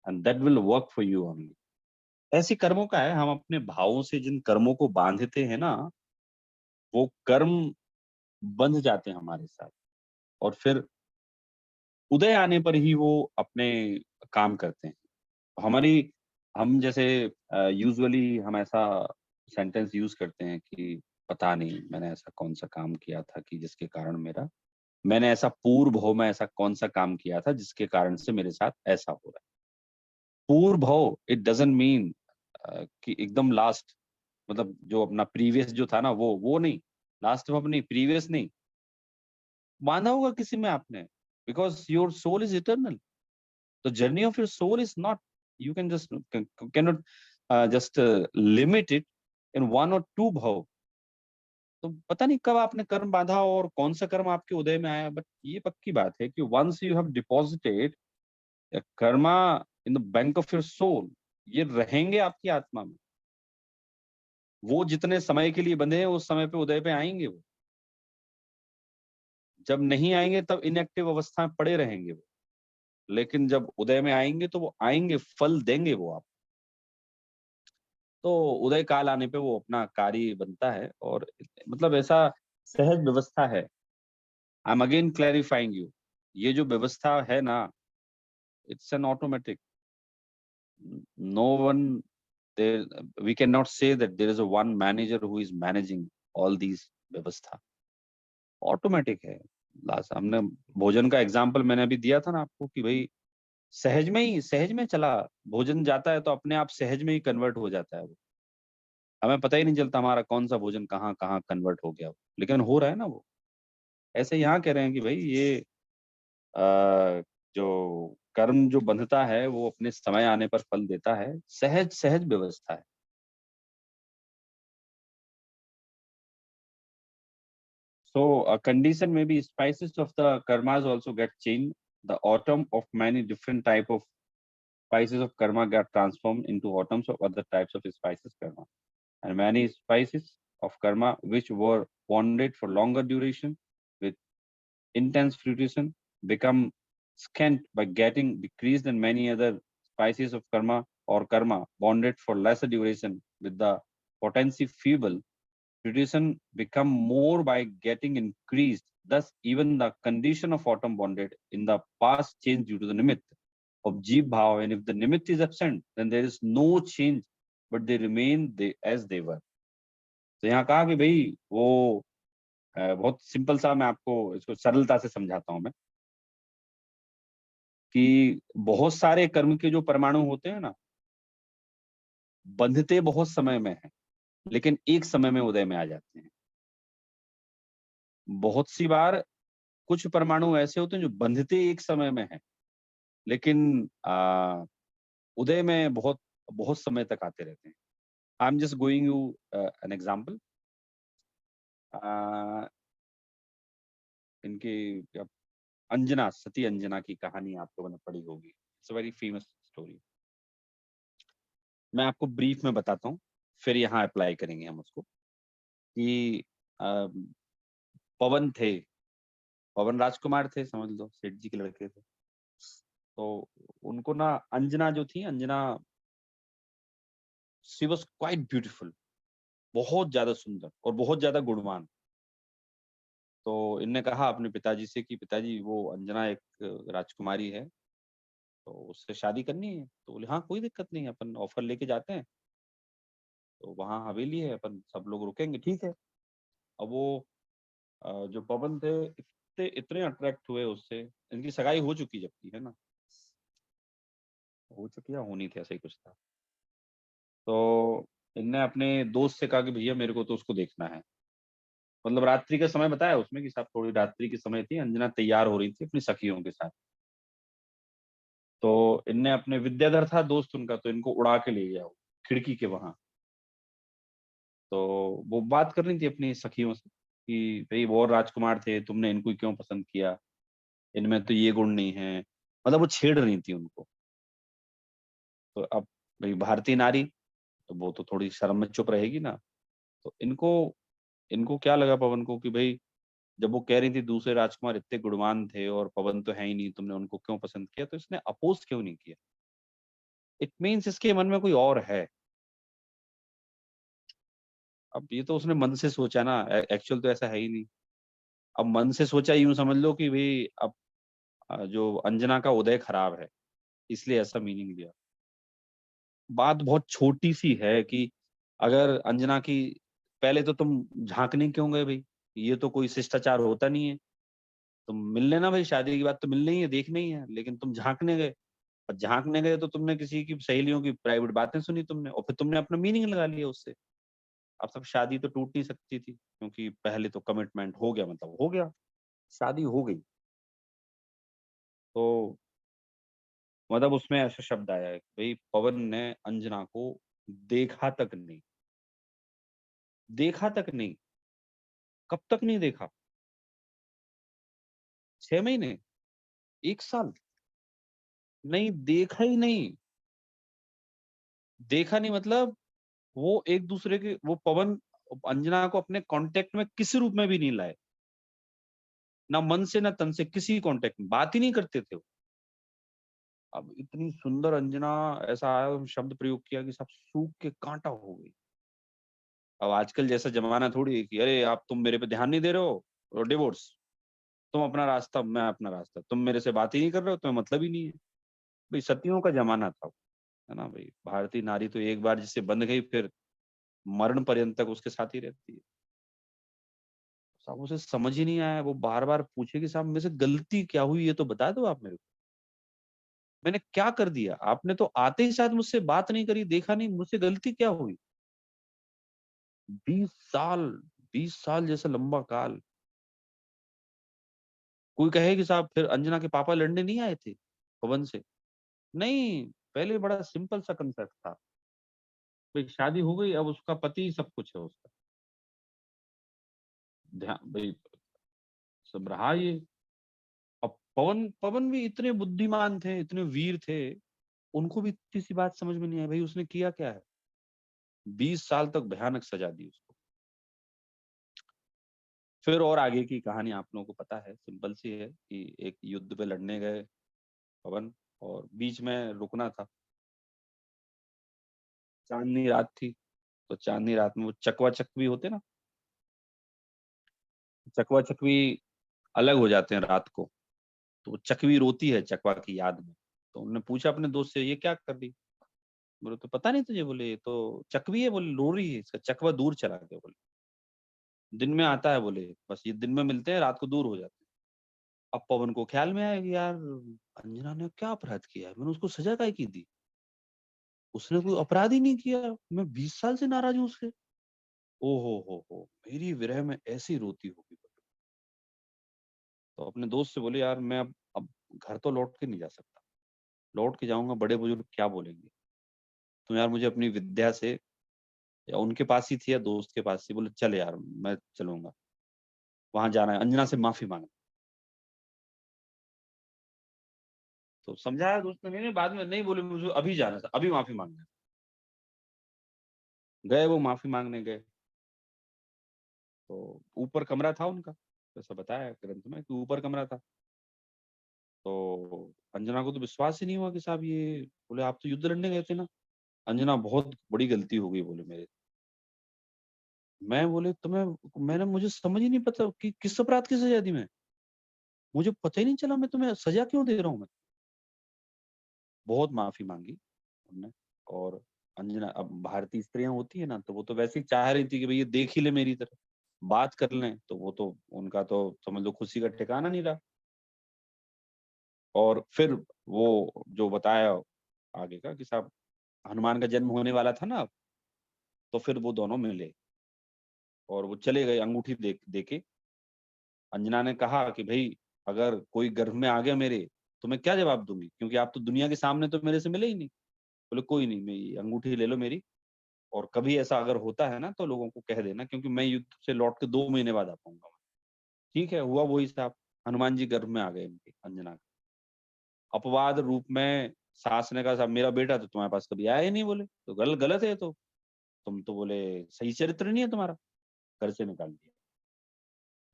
and that will work for you only. ऐसी कर्मों का है, हम अपने भावों से जिन कर्मों को बांधते हैं ना, वो कर्म बंध जाते हैं हमारे साथ, और फिर उदय आने पर ही वो अपने काम करते हैं. हम जैसे यूजुअली हम ऐसा सेंटेंस यूज करते हैं कि पता नहीं मैंने ऐसा कौन सा काम किया था कि जिसके कारण मैंने ऐसा पूर्व भव में ऐसा कौन सा काम किया था जिसके कारण से मेरे साथ ऐसा हो रहा है. पूर्व भव इट डजंट मीन कि एकदम लास्ट, मतलब जो अपना प्रीवियस जो था ना वो नहीं, लास्ट में अपनी प्रीवियस नहीं, बांधा होगा किसी में आपने, because your soul is eternal. The journey of your soul is not, you can just cannot just limit it in one or two भाव. तो पता नहीं कब आपने कर्म बांधा और कौन सा कर्म आपके उदय में आया, बट ये पक्की बात है कि once you have deposited Karma in the bank of your soul, ये रहेंगे आपकी आत्मा में. वो जितने समय के लिए बंधे हैं उस समय पे उदय पे आएंगे. वो जब नहीं आएंगे तब इनएक्टिव अवस्था में पड़े रहेंगे वो, लेकिन जब उदय में आएंगे तो वो आएंगे, फल देंगे वो आप. तो उदय काल आने पे वो अपना कार्य बनता है, और मतलब ऐसा सहज व्यवस्था है. I am again clarifying you, ये जो व्यवस्था है ना, it's an automatic. No one there, we can not say that there is a one manager who is managing all these व्यवस्था. ऑटोमेटिक है. लास्ट हमने भोजन का एग्जांपल मैंने अभी दिया था ना आपको कि भाई सहज में चला भोजन जाता है तो अपने आप सहज में ही कन्वर्ट हो जाता है. वो हमें पता ही नहीं चलता हमारा कौन सा भोजन कहाँ कहाँ कन्वर्ट हो गया, लेकिन हो रहा है ना वो. ऐसे यहाँ कह रहे हैं कि भाई ये जो कर्म जो बंधता है वो अपने समय आने पर फल देता है. सहज सहज व्यवस्था है. So a condition may be spices of the karmas also get changed. The autumn of many different type of spices of karma get transformed into autumns of other types of spices karma. And many spices of karma which were bonded for longer duration with intense fruition become scant by getting decreased, and many other spices of karma or karma bonded for lesser duration with the potency feeble fruition become more by getting increased. Thus even the condition of autumn bonded in the past change due to the nimitt of jeev bhav, and if the nimitt is absent then there is no change but they remain as they were. तो यहाँ कहा कि भाई वो बहुत simple सा, मैं आपको इसको सरलता से समझाता हूं मैं, कि बहुत सारे कर्म के जो परमाणु होते हैं ना, बंधते बहुत समय में हैं, लेकिन एक समय में उदय में आ जाते हैं। बहुत सी बार कुछ परमाणु ऐसे होते हैं जो बंधते एक समय में हैं, लेकिन उदय में बहुत बहुत समय तक आते रहते हैं। आई am just going you an example. इनके अंजना, सती अंजना की कहानी आप लोगों ने पढ़ी होगी। It's a very famous story. मैं आपको ब्रीफ में बताता हूँ, फिर यहाँ अप्लाई करेंगे हम उसको कि पवन थे, पवन राजकुमार थे, समझ लो सेठ जी के लड़के थे। तो उनको ना अंजना जो थी, Anjana she was quite beautiful, बहुत ज्यादा सुंदर और बहुत ज्यादा गुणवान। तो इनने कहा अपने पिताजी से कि पिताजी वो अंजना एक राजकुमारी है, तो उससे शादी करनी है। तो बोले हाँ कोई दिक्कत नहीं है, अपन ऑफर लेके जाते हैं, तो वहाँ हवेली है, अपन सब लोग रुकेंगे, ठीक है। अब वो जो पवन थे इतने इतने अट्रैक्ट हुए उससे, इनकी सगाई हो चुकी जबकि, है ना, हो चुकी या होनी थी, ऐसा ही कुछ था। तो इनने अपने दोस्त से कहा कि भैया मेरे को तो उसको देखना है। मतलब रात्रि का समय बताया उसमें कि साहब थोड़ी रात्रि के समय थी, अंजना तैयार हो रही थी अपनी सखियों के साथ। तो इनने अपने विद्याधर था दोस्त उनका, तो इनको उड़ा के ले गया वो खिड़की के वहां। तो वो बात कर रही थी अपनी सखियों से कि भाई वो और राजकुमार थे, तुमने इनको ही क्यों पसंद किया, इनमें तो ये गुण नहीं है। मतलब वो छेड़ रही थी उनको। तो अब भाई भारतीय नारी, तो वो तो थोड़ी शर्म में चुप रहेगी ना। तो इनको इनको क्या लगा पवन को कि भाई जब वो कह रही थी दूसरे राजकुमार इतने गुणवान थे और पवन तो है ही नहीं, तुमने उनको क्यों पसंद किया, तो इसने अपोज क्यों नहीं किया। इट मीन्स इसके मन में कोई और है। अब ये तो उसने मन से सोचा ना, एक्चुअल तो ऐसा है ही नहीं। अब मन से सोचा यूं समझ लो कि भाई अब जो अंजना का उदय खराब है, इसलिए ऐसा मीनिंग दिया। बात बहुत छोटी सी है कि अगर अंजना की, पहले तो तुम झांकने क्यों गए भाई, ये तो कोई शिष्टाचार होता नहीं है। तुम मिल लेना भाई, शादी की बात तो मिलना ही है, देखना ही है, लेकिन तुम झांकने गए। और झांकने गए तो तुमने किसी की सहेलियों की प्राइवेट बातें सुनी तुमने, और फिर तुमने अपना मीनिंग लगा लिया उससे। अब सब शादी तो टूट नहीं सकती थी, क्योंकि पहले तो कमिटमेंट हो गया, मतलब हो गया, शादी हो गई। तो मतलब उसमें ऐसा शब्द आया है कि भाई पवन ने अंजना को देखा तक नहीं, देखा तक नहीं। कब तक नहीं देखा? 6 महीने, 1 साल, नहीं देखा ही नहीं। देखा नहीं मतलब वो एक दूसरे के, वो पवन अंजना को अपने कांटेक्ट में किसी रूप में भी नहीं लाए, ना मन से ना तन से, किसी कांटेक्ट में बात ही नहीं करते थे वो। अब इतनी सुंदर अंजना, ऐसा आया शब्द प्रयोग किया कि सब सूख के कांटा हो गई। अब आजकल जैसा जमाना थोड़ी है कि अरे आप तुम मेरे पे ध्यान नहीं दे रहे हो और डिवोर्स, तुम अपना रास्ता मैं अपना रास्ता, तुम मेरे से बात ही नहीं कर रहे हो, तुम्हें मतलब ही नहीं है। भाई सतियों का जमाना था, है ना भाई। भारतीय नारी तो एक बार जिससे बंध गई फिर मरण पर्यंत तक उसके साथ ही रहती है। साहब उसे समझ ही नहीं आया, वो बार बार पूछे कि साहब मेरे से गलती क्या हुई, ये तो बता दो आप मेरे को, मैंने क्या कर दिया, आपने तो आते ही साथ मुझसे बात नहीं करी, देखा नहीं, मुझसे गलती क्या हुई। 20 साल, 20 साल जैसा लंबा काल। कोई कहे कि साहब फिर अंजना के पापा लड़ने नहीं आए थे पवन से? नहीं, पहले बड़ा सिंपल सा कंसेप्ट था, भाई शादी हो गई, अब उसका पति सब कुछ है उसका, ध्यान भाई सब रहा ये। अब पवन पवन भी इतने बुद्धिमान थे, इतने वीर थे, उनको भी इतनी सी बात समझ में नहीं आई, भाई उसने किया क्या है। 20 साल तक भयानक सजा दी उसको। फिर और आगे की कहानी आप लोगों को पता है, सिंपल सी है कि एक युद्ध पे लड़ने गए पवन, और बीच में रुकना था। चांदनी रात थी, तो चांदनी रात में वो चकवा चकवी होते ना, चकवा चकवी अलग हो जाते हैं रात को। तो वो चकवी रोती है चकवा की याद में। तो उन्होंने पूछा अपने दोस्त से, ये क्या कर रही? बोले तो पता नहीं तुझे, बोले ये तो चकवी है, बोले रो रही है, इसका चकवा दूर चला गया, बोले दिन में आता है, बोले बस ये दिन में मिलते हैं, रात को दूर हो जाते हैं। अब पवन को ख्याल में आया कि यार अंजना ने क्या अपराध किया है, मैंने उसको सजा काय की दी, उसने कोई अपराध ही नहीं किया, मैं 20 साल से नाराज हूँ उससे। ओ हो, मेरी विरह में ऐसी रोती होगी। तो अपने दोस्त से बोले, यार मैं अब घर तो लौट के नहीं जा सकता, लौट के जाऊंगा बड़े बुजुर्ग क्या बोलेंगे। तो यार मुझे अपनी विद्या से, या उनके पास ही थी या दोस्त के पास थी, बोले चल यार मैं चलूंगा, वहां जाना है, अंजना से माफी मांगना। तो समझाया दोस्त ने, नहीं बाद में नहीं, बोले मुझे अभी जाना था, अभी माफी मांगना है। गए, वो माफी मांगने गए। तो ऊपर कमरा था उनका, जैसा बताया ग्रंथ में कि ऊपर कमरा था। तो अंजना को तो विश्वास ही नहीं हुआ कि साहब ये, बोले आप तो युद्ध लड़ने गए थे ना। अंजना बहुत बड़ी गलती हो गई, बोले मेरे। मैं बोले तुम्हें, मैंने, मुझे समझ ही नहीं पता कि किस अपराध की सजा दी मैं, मुझे पता ही नहीं चला मैं तुम्हें सजा क्यों दे रहा हूँ मैं। बहुत माफी मांगी उन्होंने। और अंजना, अब भारतीय स्त्रियां होती है ना, तो वो तो वैसे ही चाह रही थी कि भाई ये देख ही ले मेरी तरफ, बात कर लें, तो वो तो उनका तो समझ लो खुशी का ठिकाना नहीं रहा। और फिर वो जो बताया आगे का कि साहब हनुमान का जन्म होने वाला था ना, तो फिर वो दोनों मिले और वो चले गए अंगूठी दे के। अंजना ने कहा कि भाई अगर कोई गर्भ में आ गया मेरे, तो मैं क्या जवाब दूंगी, क्योंकि आप तो दुनिया के सामने तो मेरे से मिले ही नहीं। बोले कोई नहीं, मैं ये अंगूठी ले लो मेरी, और कभी ऐसा अगर होता है ना तो लोगों को कह देना, क्योंकि मैं युद्ध से लौट के 2 महीने बाद आ पाऊंगा। ठीक है, हुआ वही साहब, हनुमान जी गर्भ में आ गए इनके, अंजना के। अपवाद रूप में सास ने कहा, साहब मेरा बेटा तो तुम्हारे पास कभी आया ही नहीं, बोले तो गलत है, तो तुम तो बोले सही चरित्र नहीं है तुम्हारा, घर से निकाल दिया।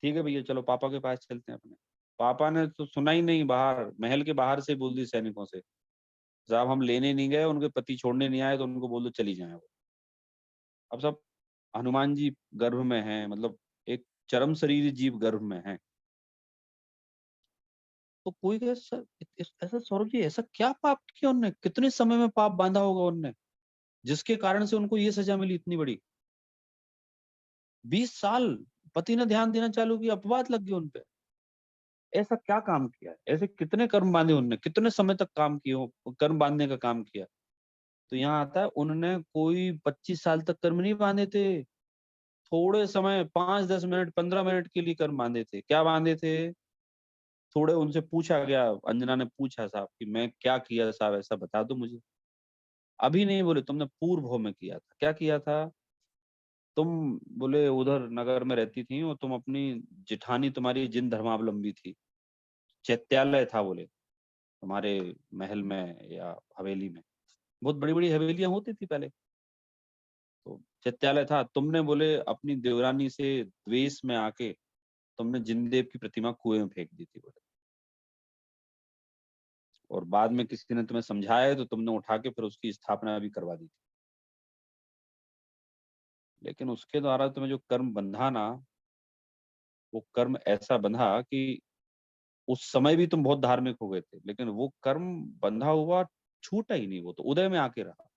ठीक है भैया, चलो पापा के पास चलते हैं अपने। पापा ने तो सुना ही नहीं, बाहर महल के बाहर से बोल दी सैनिकों से, साहब हम लेने नहीं गए, उनके पति छोड़ने नहीं आए, तो उनको बोल दो चली जाए वो। अब सब हनुमान जी गर्भ में हैं, मतलब एक चरम शरीर जीव गर्भ में है। तो कोई ऐसा, ऐसा सौरभ जी ऐसा क्या पाप किया उनने, कितने समय में पाप बांधा होगा उनने, जिसके कारण से उनको ये सजा मिली इतनी बड़ी। 20 साल पति ने ध्यान देना चालू किया, अपवाद लग गया उनपे। ऐसा क्या काम किया है, ऐसे कितने कर्म बांधे उनने, कितने समय तक काम किए हो, कर्म बांधने का काम किया। तो यहाँ आता है उन्होंने कोई 25 साल तक कर्म नहीं बांधे थे, थोड़े समय 5-10 मिनट 15 मिनट के लिए कर्म बांधे थे। क्या बांधे थे, थोड़े उनसे पूछा गया, अंजना ने पूछा साहब कि मैं क्या किया साहब, ऐसा बता दो मुझे। अभी नहीं, बोले तुमने पूर्व में किया था। क्या किया था तुम, बोले उधर नगर में रहती थी और तुम अपनी जिठानी तुम्हारी जिन धर्मावलंबी थी, चैत्यालय था बोले तुम्हारे महल में या हवेली में, बहुत बड़ी बड़ी हवेलियां होती थी पहले, तो चैत्यालय था। तुमने बोले अपनी देवरानी से द्वेष में आके तुमने जिनदेव की प्रतिमा कुएं में फेंक दी थी बोले, और बाद में किसी ने तुम्हें समझाया तो तुमने उठा के फिर उसकी स्थापना भी करवा दी थी। लेकिन उसके द्वारा तुम्हें जो कर्म बंधा ना, वो कर्म ऐसा बंधा कि उस समय भी तुम बहुत धार्मिक हो गए थे, लेकिन वो कर्म बंधा हुआ छूटा ही नहीं, वो तो उदय में आके रहा।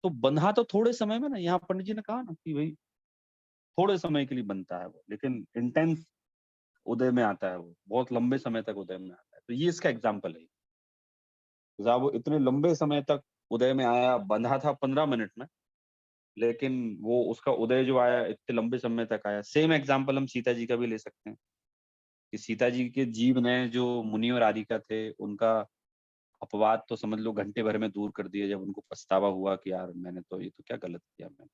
तो बंधा तो थोड़े समय में ना, यहाँ पंडित जी ने कहा ना कि भाई थोड़े समय के लिए बनता है वो, लेकिन इंटेंस उदय में आता है, वो बहुत लंबे समय तक उदय में आता है। तो ये इसका एग्जाम्पल है। जहाँ वो इतने लंबे समय तक उदय में आया, बंधा था 15 मिनट में, लेकिन वो उसका उदय जो आया इतने लंबे समय तक आया। सेम एग्जाम्पल हम सीता जी का भी ले सकते हैं कि सीता जी के जीव ने जो मुनि और राधिका थे, उनका अपवाद तो समझ लो घंटे भर में दूर कर दिया, जब उनको पछतावा हुआ कि यार मैंने तो ये तो क्या गलत किया मैंने।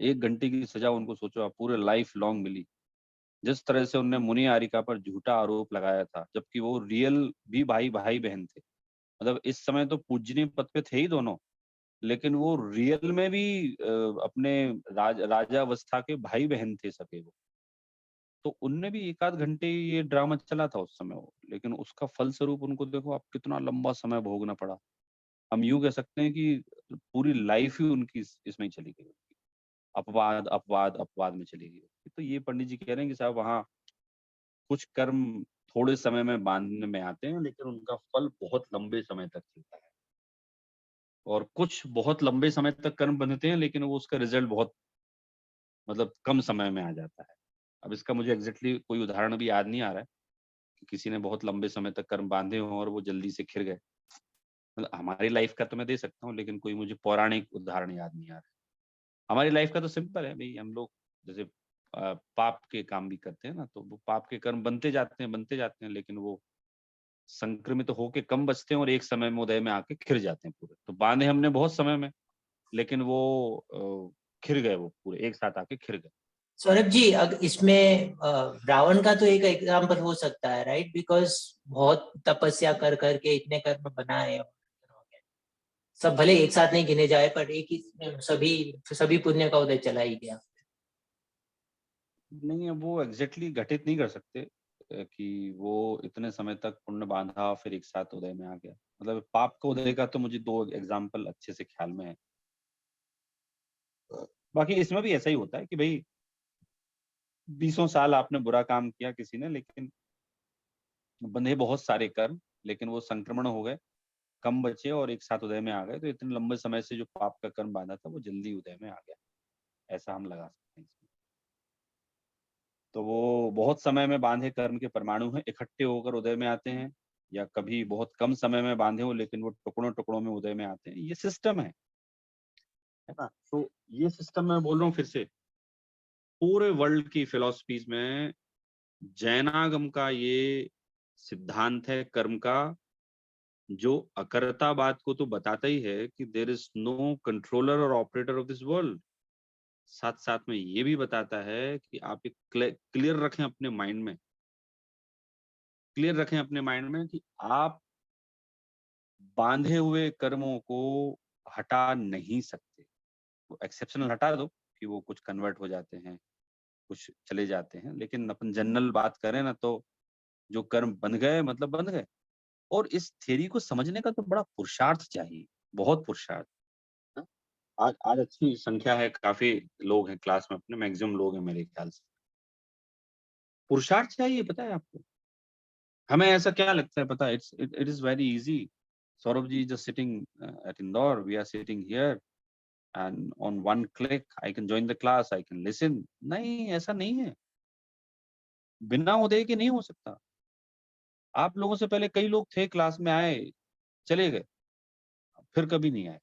1 घंटे की सजा उनको सोचो आप पूरे लाइफ लॉन्ग मिली। जिस तरह से उनने मुनि हारिका पर झूठा आरोप लगाया था, जबकि वो रियल भी भाई भाई बहन थे, मतलब इस समय तो पूजनीय पद पे थे ही दोनों, लेकिन वो रियल में भी अपने राजा अवस्था के भाई बहन थे सके वो। तो उनने भी 1 आध घंटे ये ड्रामा चला था उस समय वो, लेकिन उसका फल स्वरूप उनको देखो आप कितना लंबा समय भोगना पड़ा। हम यूं कह सकते हैं कि पूरी लाइफ ही उनकी इसमें ही चली गई, अपवाद अपवाद अपवाद में चली गई। तो ये पंडित जी कह रहे हैं कि साहब वहाँ कुछ कर्म थोड़े समय में बांधने में आते हैं, लेकिन उनका फल बहुत लंबे समय तक चलता है। और कुछ बहुत लंबे समय तक कर्म बंधते हैं, लेकिन वो उसका रिजल्ट बहुत मतलब कम समय में आ जाता है। अब इसका मुझे एग्जैक्टली कोई उदाहरण अभी याद नहीं आ रहा है कि किसी ने बहुत लंबे समय तक कर्म बांधे हों और वो जल्दी से खिर गए। मतलब हमारी लाइफ का तो मैं दे सकता हूँ, लेकिन कोई मुझे पौराणिक उदाहरण याद नहीं आ रहा। हमारी लाइफ का तो सिंपल है भाई, हम लोग जैसे पाप के काम भी करते हैं ना, तो वो पाप के कर्म बनते जाते हैं, लेकिन वो संक्रमित होके कम बचते हैं और एक समय में उदय में आके खिर जाते हैं पूरे। तो बांधे हमने बहुत समय में, लेकिन वो खिर गए, वो पूरे एक साथ आके खिर गए। सौरभ जी, अगर इसमें रावण का तो एक एग्जाम्पल हो सकता है, राइट? बिकॉज बहुत तपस्या कर करके इतने कर्म बनाए, सब भले एक साथ नहीं गिने जाए, पर एक ही सभी पुण्य का उदय चला ही गया। नहीं, अब वो एग्जैक्टली घटित नहीं कर सकते कि वो इतने समय तक पुण्य बांधा फिर एक साथ उदय में आ गया। मतलब पाप का उदय का तो मुझे 2 एग्जाम्पल अच्छे से ख्याल में है। बाकी इसमें भी ऐसा ही होता है कि भाई 20 साल आपने बुरा काम किया किसी ने, लेकिन बंधे बहुत सारे कर्म, लेकिन वो संक्रमण हो गए, कम बचे और एक साथ उदय में आ गए, तो इतने लंबे समय से जो पाप का कर्म बांधा था वो जल्दी उदय में आ गया, ऐसा हम लगा सकते हैं इसमें। तो वो बहुत समय में बांधे कर्म के परमाणु हैं, इकट्ठे होकर उदय में आते हैं, या कभी बहुत कम समय में बांधे हो लेकिन वो टुकड़ों टुकड़ों में उदय में आते हैं। ये सिस्टम है ना? तो ये सिस्टम मैं बोल रहा हूँ फिर से, पूरे वर्ल्ड की फिलोसफीज में जैनागम का ये सिद्धांत है कर्म का, जो अकर्तावाद को तो बताता ही है कि देयर इज नो कंट्रोलर और ऑपरेटर ऑफ दिस वर्ल्ड। साथ साथ में ये भी बताता है कि आप एक क्लियर रखें अपने माइंड में, क्लियर रखें अपने माइंड में कि आप बांधे हुए कर्मों को हटा नहीं सकते। वो एक्सेप्शनल हटा दो कि वो कुछ कन्वर्ट हो जाते हैं, कुछ चले जाते हैं, लेकिन अपन जनरल बात करें ना, तो जो कर्म बन गए मतलब बन गए। और इस थ्योरी को समझने का तो बड़ा पुरुषार्थ चाहिए, बहुत पुरुषार्थ। हाँ? आज आज अच्छी संख्या है, काफी लोग हैं क्लास में अपने, मैक्सिमम लोग हैं मेरे ख्याल से। पुरुषार्थ चाहिए, पता है आपको? हमें ऐसा क्या लगता है पता है, it is very easy. Saurabh ji just sitting at Indore, we are sitting here, and on one click I can join the class, I can listen. नहीं, ऐसा नहीं है। बिना उदय के नहीं हो सकता। आप लोगों से पहले कई लोग थे, क्लास में आए, चले गए, फिर कभी नहीं आए।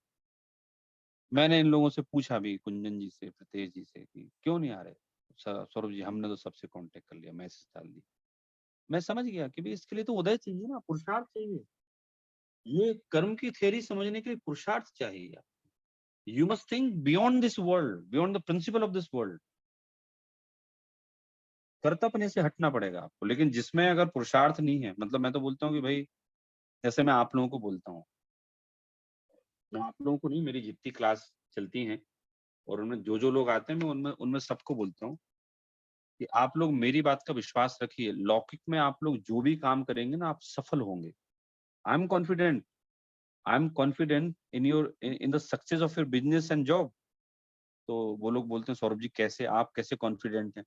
मैंने इन लोगों से पूछा भी, कुंजन जी से, प्रतेश जी से, कि क्यों नहीं आ रहे? सौरभ जी, हमने तो सबसे कांटेक्ट कर लिया, मैसेज डाल दिया। मैं समझ गया कि भाई इसके लिए तो उदय चाहिए ना, पुरुषार्थ चाहिए। ये कर्म की थ्योरी समझने के लिए पुरुषार्थ चाहिए। You must think beyond this world, beyond the principle of this world. कर्तव्य से हटना पड़ेगा आपको। लेकिन जिसमें अगर पुरुषार्थ नहीं है, मतलब मैं तो बोलता हूँ कि भाई, जैसे मैं आप लोगों को बोलता हूँ, मैं आप लोगों को नहीं, मेरी जितनी क्लास चलती हैं और उनमें जो जो लोग आते हैं, मैं उनमें उनमें सबको बोलता हूँ कि आप लोग मेरी बात का विश्वास रखिए, लौकिक में आप लोग जो भी काम करेंगे ना, आप सफल होंगे। I am confident, I am confident in your in the success of your business and job. तो वो लोग बोलते हैं, सौरभ जी कैसे, आप कैसे कॉन्फिडेंट हैं?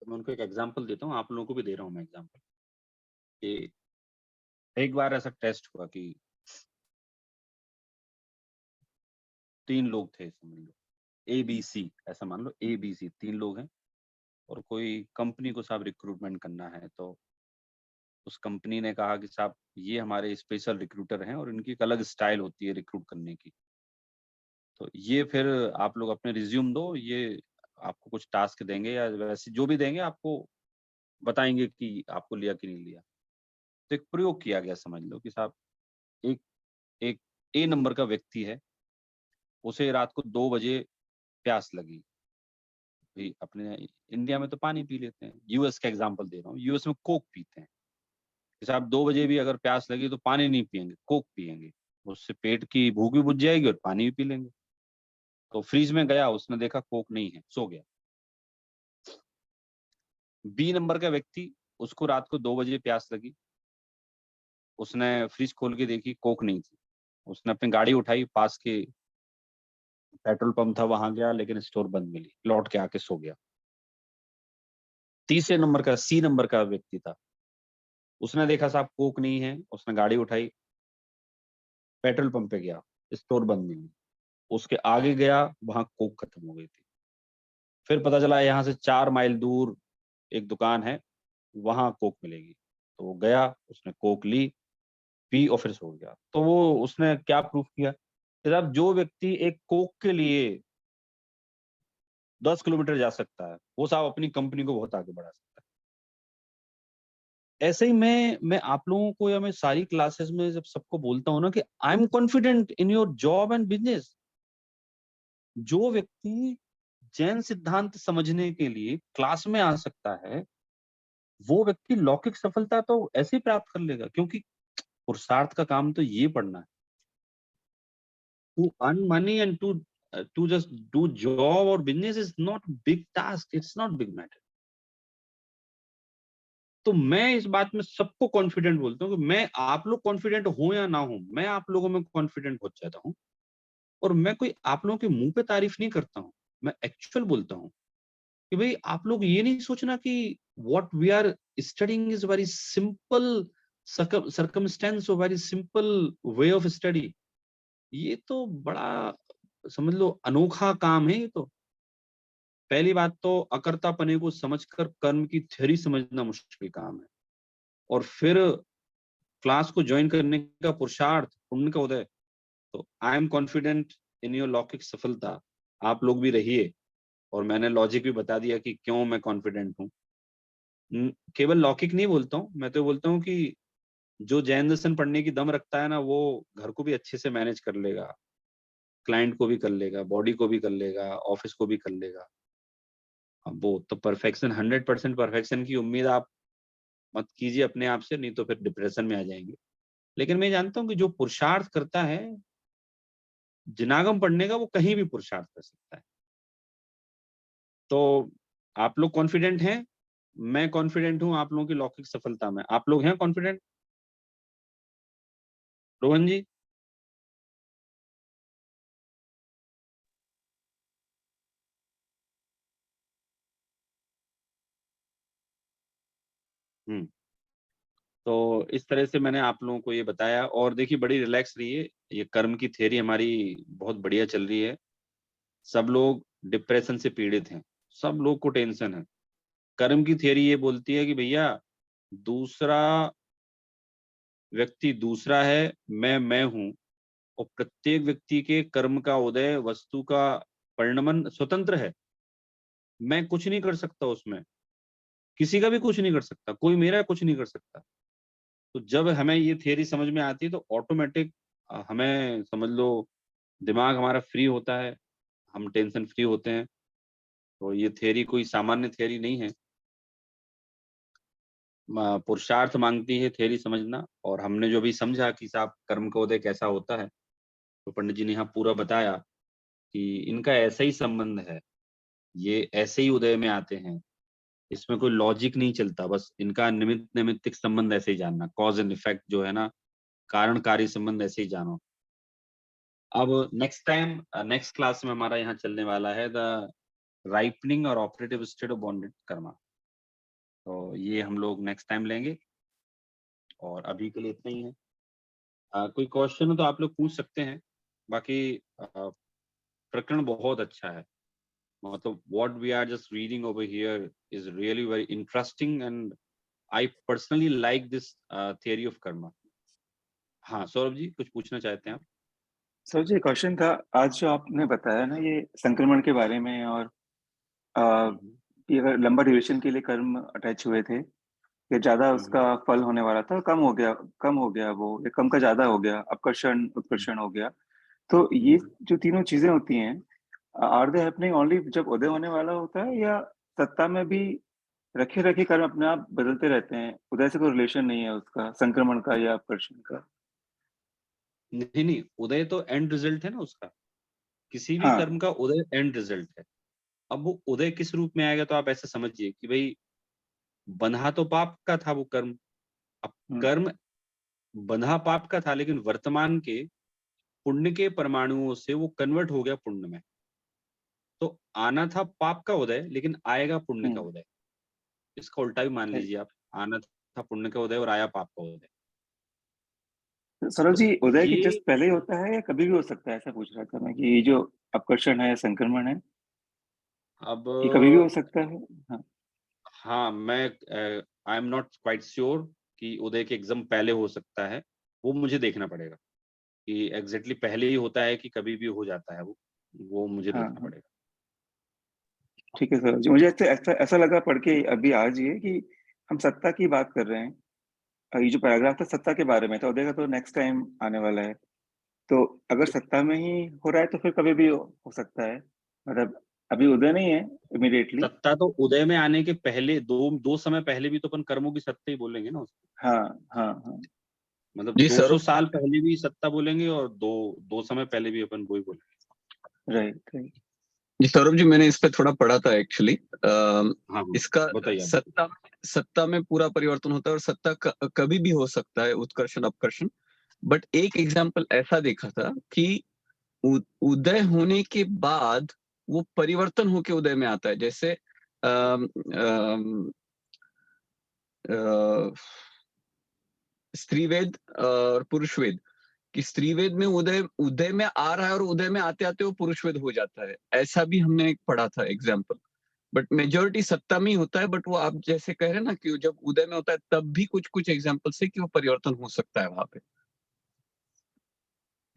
तो मैं उनको एक एग्जांपल देता हूँ, आप लोगों को भी दे रहा हूँ मैं एग्जांपल। कि एक बार ऐसा टेस्ट हुआ कि 3 लोग थे, समझ लो ABC, ऐसा मान लो ABC 3 लोग हैं, और कोई कंपनी को साहब रिक्रूटमेंट करना है। तो उस कंपनी ने कहा कि साहब ये हमारे स्पेशल रिक्रूटर हैं और इनकी एक अलग स्टाइल होती है रिक्रूट करने की। तो ये फिर आप लोग अपने रिज्यूम दो, ये आपको कुछ टास्क देंगे या वैसे जो भी देंगे, आपको बताएंगे कि आपको लिया कि नहीं लिया। तो एक प्रयोग किया गया, समझ लो कि साहब एक एक A नंबर का व्यक्ति है, उसे रात को 2 बजे प्यास लगी। भाई अपने इंडिया में तो पानी पी लेते हैं, यूएस का एग्जांपल दे रहा हूँ, यूएस में कोक पीते हैं कि साहब 2 बजे भी अगर प्यास लगी तो पानी नहीं पियेंगे, कोक पियेंगे। उससे पेट की भूख भी बुझ जाएगी और पानी भी पी लेंगे। तो फ्रिज में गया, उसने देखा कोक नहीं है, सो गया। B नंबर का व्यक्ति, उसको रात को 2 बजे प्यास लगी, उसने फ्रिज खोल के देखी, कोक नहीं थी। उसने अपनी गाड़ी उठाई, पास के पेट्रोल पंप था वहां गया, लेकिन स्टोर बंद मिली, लौट के आके सो गया। तीसरे नंबर का C नंबर का व्यक्ति था, उसने देखा साहब कोक नहीं है, उसने गाड़ी उठाई, पेट्रोल पंप पे गया, स्टोर बंद मिली। उसके आगे गया, वहां कोक खत्म हो गई थी। फिर पता चला यहाँ से 4 माइल दूर एक दुकान है, वहां कोक मिलेगी। तो वो गया, उसने कोक ली, बी ऑफिस हो गया। तो वो उसने क्या प्रूफ किया कि साहब जो व्यक्ति एक कोक के लिए 10 किलोमीटर जा सकता है, वो साहब अपनी कंपनी को बहुत आगे बढ़ा सकता है। ऐसे ही मैं आप लोगों को या मैं सारी क्लासेस में जब सबको बोलता हूँ ना कि I am confident in your job and business, जो व्यक्ति जैन सिद्धांत समझने के लिए क्लास में आ सकता है, वो व्यक्ति लौकिक सफलता तो ऐसे ही प्राप्त कर लेगा, क्योंकि पुरुषार्थ का काम तो ये पढ़ना है। To earn money and to just do job or business is not big task, it's not big matter. तो मैं इस बात में सबको कॉन्फिडेंट बोलता हूँ कि मैं आप लोग कॉन्फिडेंट हो या ना हो, मैं आप लोगों में कॉन्फिडेंट हो जाता हूँ। और मैं कोई आप लोगों के मुंह पे तारीफ नहीं करता हूँ, मैं एक्चुअल बोलता हूँ कि भाई आप लोग ये नहीं सोचना कि what we are studying is very simple circumstance और very simple way of study. ये तो बड़ा समझ लो अनोखा काम है। ये तो पहली बात तो अकर्तापने को समझकर कर्म की थ्योरी समझना मुश्किल काम है, और फिर क्लास को ज्वाइन करने का पुरुषार्थ, पुण्य का उदय। तो I am confident in your लौकिक सफलता, आप लोग भी रहिए। और मैंने लॉजिक भी बता दिया कि क्यों मैं कॉन्फिडेंट हूँ। केवल लौकिक नहीं बोलता हूँ, मैं तो बोलता हूँ कि जो जैन दर्शन पढ़ने की दम रखता है ना, वो घर को भी अच्छे से मैनेज कर लेगा, क्लाइंट को भी कर लेगा, बॉडी को भी कर लेगा, ऑफिस को भी कर लेगा। अब वो तो परफेक्शन 100% परफेक्शन की उम्मीद आप मत कीजिए अपने आप से, नहीं तो फिर डिप्रेशन में आ जाएंगे। लेकिन मैं जानता हूँ कि जो पुरुषार्थ करता है जिनागम पढ़ने का, वो कहीं भी पुरुषार्थ कर सकता है। तो आप लोग कॉन्फिडेंट हैं, मैं कॉन्फिडेंट हूँ आप लोगों की लौकिक सफलता में। आप लोग हैं कॉन्फिडेंट? रोहन जी? हम्म। तो इस तरह से मैंने आप लोगों को ये बताया। और देखिए बड़ी रिलैक्स रही है, ये कर्म की थ्योरी हमारी बहुत बढ़िया चल रही है। सब लोग डिप्रेशन से पीड़ित हैं, सब लोग को टेंशन है। कर्म की थ्योरी ये बोलती है कि भैया दूसरा व्यक्ति दूसरा है, मैं हूं, और प्रत्येक व्यक्ति के कर्म का उदय, वस्तु का परिणमन स्वतंत्र है। मैं कुछ नहीं कर सकता उसमें, किसी का भी कुछ नहीं कर सकता, कोई मेरा कुछ नहीं कर सकता। तो जब हमें ये थियरी समझ में आती है तो ऑटोमेटिक हमें समझ लो दिमाग हमारा फ्री होता है, हम टेंशन फ्री होते हैं। तो ये थियरी कोई सामान्य थियरी नहीं है, पुरुषार्थ मांगती है थियरी समझना। और हमने जो भी समझा कि साहब कर्म का उदय कैसा होता है, तो पंडित जी ने यहाँ पूरा बताया कि इनका ऐसा ही संबंध है, ये ऐसे ही उदय में आते हैं, इसमें कोई लॉजिक नहीं चलता, बस इनका निमित्त नैमित्तिक संबंध ऐसे ही जानना, कॉज एंड इफेक्ट जो है ना, कारण कार्य संबंध ऐसे ही जानो। अब नेक्स्ट टाइम नेक्स्ट क्लास में हमारा यहाँ चलने वाला है द राइपनिंग और operative state of bonded Karma. तो ये हम लोग नेक्स्ट टाइम लेंगे, और अभी के लिए इतना ही है। कोई क्वेश्चन हो तो आप लोग पूछ सकते हैं। बाकी प्रकरण बहुत अच्छा है, मतलब what we are just reading over here is really very interesting, and I personally like this theory of karma. हाँ सौरभ जी, कुछ पूछना चाहते हैं आप? सर जी क्वेश्चन था, आज जो आपने बताया ना ये संक्रमण के बारे में, और आ, ये अगर लंबा ड्यूरेशन के लिए कर्म अटैच हुए थे, ये ज्यादा उसका फल होने वाला था, कम हो गया वो, ये कम का ज्यादा हो गया, अपकर्षण उत्कर्षण हो गया। तो ये जो तीनों चीजें होती हैं, आर दे हैपनिंग ओनली जब उदय होने वाला होता है, या सत्ता में भी रखे रखे कर्म अपने आप बदलते रहते हैं? उदय से कोई रिलेशन नहीं है उसका, संक्रमण का या अपकर्षण का? नहीं नहीं, उदय तो एंड रिजल्ट है ना उसका, किसी भी हाँ। कर्म का उदय एंड रिजल्ट है। अब वो उदय किस रूप में आएगा, तो आप ऐसे समझिए कि भाई बंधा तो पाप का था वो कर्म, अब कर्म बंधा पाप का था, लेकिन वर्तमान के पुण्य के परमाणुओं से वो कन्वर्ट हो गया पुण्य में। तो आना था पाप का उदय, लेकिन आएगा पुण्य का उदय। इसका उल्टा भी मान लीजिए आप, आना था पुण्य का उदय और आया पाप का उदय। सरोज तो जी, उदय की ये जस्ट पहले ही होता है या कभी भी हो सकता है? ऐसा पूछ रहा था मैं कि ये जो अपकर्षण है या संक्रमण है, अब ये कभी भी हो सकता है? हाँ। हाँ, मैं I am not quite sure कि उदय के एग्जाम पहले हो सकता है, वो मुझे देखना पड़ेगा कि एग्जैक्टली पहले ही होता है कि कभी भी हो जाता है वो मुझे हाँ देखना हाँ पड़ेगा। ठीक है सर जी, मुझे ऐसा ऐसा ऐसा लगा पढ़ के अभी आज ये कि हम सत्ता की बात कर रहे हैं। ये जो पैराग्राफ था सत्ता के बारे में था, उदय का तो नेक्स्ट टाइम आने वाला है। तो अगर सत्ता में ही हो रहा है तो फिर कभी भी हो सकता है, मतलब अभी उदय नहीं है इमीडिएटली। सत्ता तो उदय में आने के पहले दो समय पहले भी तो अपन कर्मों की सत्ता ही बोलेंगे ना उसको। हाँ हाँ हाँ मतलब जी 200 सौरभ साल पहले भी सत्ता बोलेंगे और दो समय पहले भी अपन वही बोलेंगे। Right right. जी सौरभ जी, मैंने इस पे थोड़ा पढ़ा था एक्चुअली। हाँ हाँ इसका बताइए आप। सत्ता में पूरा परिवर्तन होता है और सत्ता कभी भी हो सकता है, उत्कर्षण अपकर्षण। बट एक एग्जाम्पल ऐसा देखा था कि उदय होने के बाद वो परिवर्तन होके उदय में आता है। जैसे अम, अम, अ, स्त्रीवेद और पुरुषवेद, कि स्त्रीवेद में उदय उदय में आ रहा है और उदय में आते आते वो पुरुषवेद हो जाता है। ऐसा भी हमने एक पढ़ा था एग्जाम्पल। बट मेजोरिटी सत्ता में ही होता है। बट वो आप जैसे कह रहे हैं ना कि वो जब उदय में होता है तब भी कुछ कुछ एग्जाम्पल से कि वो परिवर्तन हो सकता है वहां पे।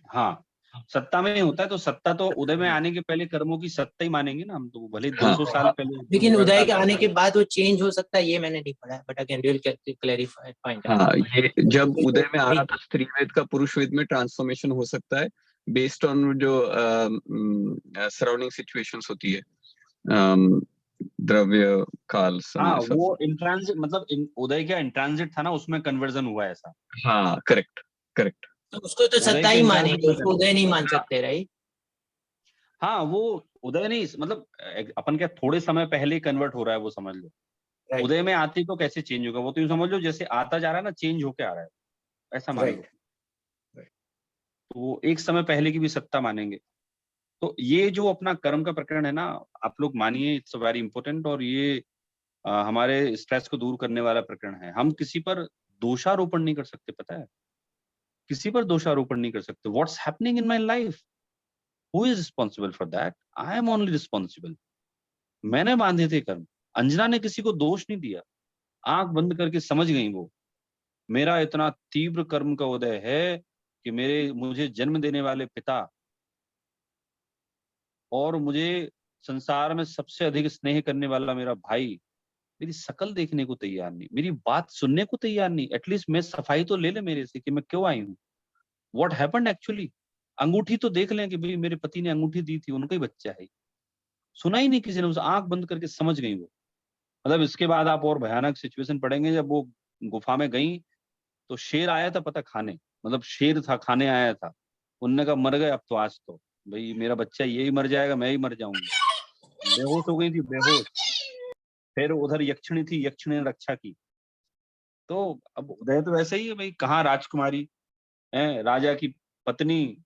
हाँ सत्ता में होता है, तो सत्ता तो उदय में आने के पहले कर्मों की सत्ता ही मानेंगे ना हम, तो भले हाँ 200 साल पहले हो, लेकिन 2000 उदय साल के आने पहले के हो। बाद वो चेंज हो सकता है, ये मैंने नहीं पढ़ा है, but again will clarify point. हाँ, ये जब उदय में आ रहा था स्त्रीवेद का पुरुषवेद में ट्रांसफॉर्मेशन हो सकता है बेस्ड ऑन जो सराउंडिंग सिचुएशंस होती है, द्रव्य काल हाँ समय सब। वो इंट्रांजिट, मतलब उदय क्या इंट्रांजिट था ना, उसमें कन्वर्जन हुआ है ऐसा। हाँ करेक्ट करेक्ट। तो उसको तो उदय सत्ता के ही इंट्रांजिट मानेंगे, में उसको उदय नहीं मान सकते, राइट? हाँ वो उदय नहीं, मतलब अपन क्या थोड़े समय पहले ही कन्वर्ट हो रहा है वो समझ लो। राइट उदय में आती तो कैसे चेंज होगा, वो तो यूं समझ लो जैसे आता जा रहा है ना, चेंज होके आ रहा है, ऐसा मान लो। राइट। तो वो एक समय पहले की भी सत्ता मानेंगे। तो ये जो अपना कर्म का प्रकरण है ना, आप लोग मानिए इट्स वेरी इंपॉर्टेंट, और ये हमारे स्ट्रेस को दूर करने वाला प्रकरण है। हम किसी पर दोषारोपण नहीं कर सकते, पता है, किसी पर दोषारोपण नहीं कर सकते। What's happening in my life, who is responsible for that? I am only responsible. मैंने बांधे थे कर्म, अंजना ने किसी को दोष नहीं दिया। आंख बंद करके समझ गई वो, मेरा इतना तीव्र कर्म का उदय है कि मुझे जन्म देने वाले पिता और मुझे संसार में सबसे अधिक स्नेह करने वाला मेरा भाई मेरी शकल देखने को तैयार नहीं, मेरी बात सुनने को तैयार नहीं। एटलीस्ट मैं सफाई तो ले ले मेरे से कि मैं क्यों आई हूँ, व्हाट हैपेंड एक्चुअली। अंगूठी तो देख लें कि भाई मेरे पति ने अंगूठी दी थी, उनका ही बच्चा है। सुना ही नहीं किसी ने, उसे आंख बंद करके समझ गई वो। मतलब इसके बाद आप और भयानक सिचुएशन पढ़ेंगे, जब वो गुफा में गई तो शेर आया था पता खाने, मतलब शेर था खाने आया था। उनने कहा मर गए अब तो, आज तो भाई मेरा बच्चा यही मर जाएगा, मैं ही मर जाऊंगी। बेहोश हो गई थी, बेहोश। फिर उधर यक्षिणी थी, यक्षिणी ने रक्षा की। तो अब उदय तो वैसे ही है भाई, कहाँ राजकुमारी है, राजा की पत्नी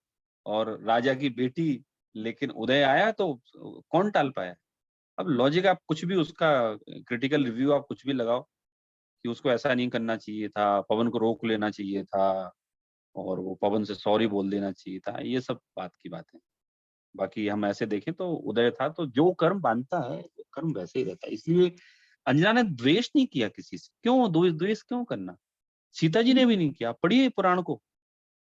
और राजा की बेटी, लेकिन उदय आया तो कौन टाल पाया। अब लॉजिक आप कुछ भी उसका क्रिटिकल रिव्यू आप कुछ भी लगाओ कि उसको ऐसा नहीं करना चाहिए था, पवन को रोक लेना चाहिए था, और वो पवन से सॉरी बोल देना चाहिए था, ये सब बात की बात है। बाकी हम ऐसे देखें तो उदय था, तो जो कर्म बांधता है वो कर्म वैसे ही रहता है। इसलिए अंजना ने द्वेष नहीं किया किसी से। क्यों द्वेष क्यों करना? सीता जी ने भी नहीं किया, पढ़िए पुराण को।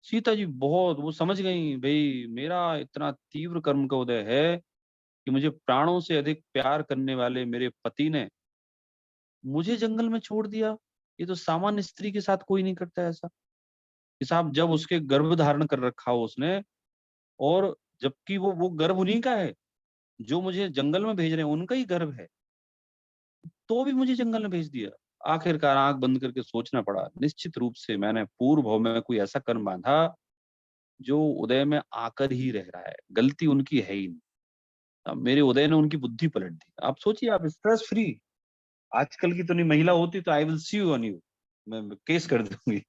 सीता जी बहुत वो समझ गई, भाई मेरा इतना तीव्र कर्म का उदय है कि मुझे प्राणों से अधिक प्यार करने वाले मेरे पति ने मुझे जंगल में छोड़ दिया। ये तो सामान्य स्त्री के साथ कोई नहीं करता ऐसा। कि साहब जब उसके गर्भ धारण कर रखा हो उसने, और जबकि वो गर्भ उन्हीं का है, जो मुझे जंगल में भेज रहे हैं उनका ही गर्भ है, तो भी मुझे जंगल में भेज दिया। आखिरकार आंख बंद करके सोचना पड़ा, निश्चित रूप से मैंने पूर्व भाव में कोई ऐसा कर्म बांधा जो उदय में आकर ही रह रहा है, गलती उनकी है ही नहीं। अब मेरे उदय ने उनकी बुद्धि पलट दी। आप सोचिए, आप स्ट्रेस फ्री, आजकल की तो नहीं, महिला होती तो I will see you on you, मैं केस कर दूंगी।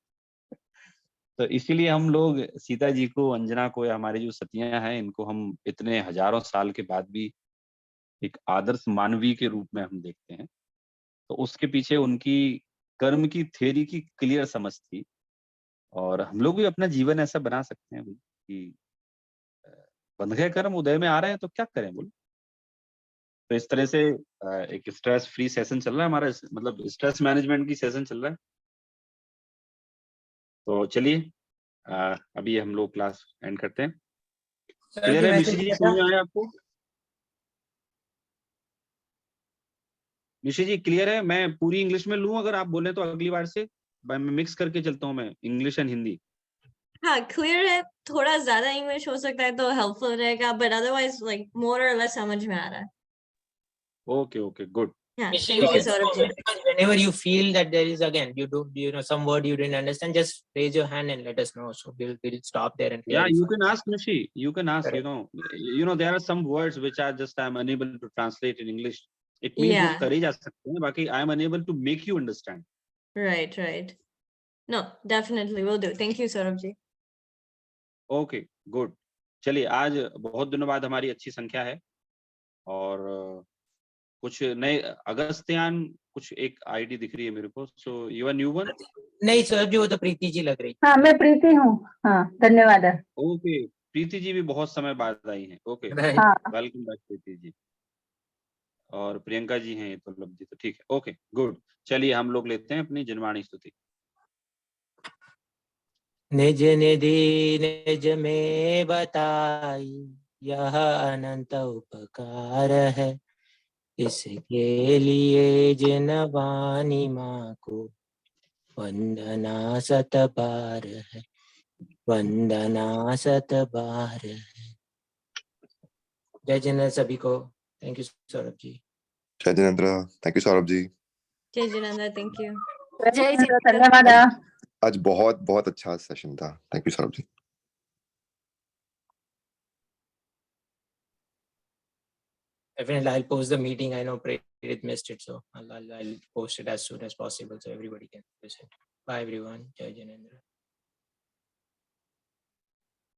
तो इसीलिए हम लोग सीता जी को, अंजना को, या हमारी जो सतियां हैं, इनको हम इतने हजारों साल के बाद भी एक आदर्श मानवी के रूप में हम देखते हैं। तो उसके पीछे उनकी कर्म की थ्योरी की क्लियर समझ थी, और हम लोग भी अपना जीवन ऐसा बना सकते हैं भाई कि अ, बंध गए कर्म, उदय में आ रहे हैं तो क्या करें बोलो। तो इस तरह से एक स्ट्रेस फ्री सेशन चल रहा है हमारा, मतलब स्ट्रेस मैनेजमेंट की सेशन चल रहा है। तो चलिए अभी हम लोग क्लास एंड करते हैं। सर क्लियर है मैं मिशी जी, समझ में आया आपको? मिशी जी क्लियर है? मैं पूरी इंग्लिश में लूं अगर आप बोले तो अगली बार से? मैं मिक्स करके चलता हूं, मैं इंग्लिश एंड हिंदी। हाँ, क्लियर है। थोड़ा ज्यादा इंग्लिश हो सकता है तो हेल्पफुल रहेगा, बट अदरवाइज लाइक मोर और लेस समझ में आ रहा है। Okay okay good. Yeah, Mishi, thank you, also, Saurabh ji. whenever you feel that there is again some word you didn't understand, just raise your hand and let us know. So we'll stop there and Yeah, you clarify. can ask Mishi. You can ask. Correct. You know there are some words which are just I'm unable to translate in English. It means वो Yeah. करे जा सकते हैं, बाकी I am unable to make you understand. Right. No, definitely will do. Thank you, Saurabh ji. Okay good. चलिए आज बहुत दिनों बाद हमारी अच्छी संख्या है और कुछ नए अगस्त्यान कुछ एक आईडी दिख रही है मेरे को। So you are new one? नहीं सर जी, वो तो प्रीति जी लग रही। हाँ मैं प्रीति हूँ। हाँ धन्यवाद। ओके प्रीति जी भी बहुत समय बाद आई हैं। ओके हाँ वेलकम बैक प्रीति जी। और प्रियंका जी हैं, ये तो लब्धि तो ठीक है। Okay good. चलिए हम लोग लेते हैं अपनी जनवाणी स्तुति। निज निधि निज में बताई, यह अनंत उपकार है, इसके लिए जिन वाणी माँ को वंदना सत बार है, वंदना सत बार है। जय जिनेंद्र सभी को। Thank you Saurabh ji. जय Jinendra, thank you Saurabh ji. Jai Jinendra, thank you. जय धन्यवाद। आज बहुत बहुत अच्छा सेशन था। Thank you Saurabh ji. Definitely, I'll post the meeting. I know Prerit missed it, so I'll post it as soon as possible so everybody can listen. Bye everyone. Jai Jinendra.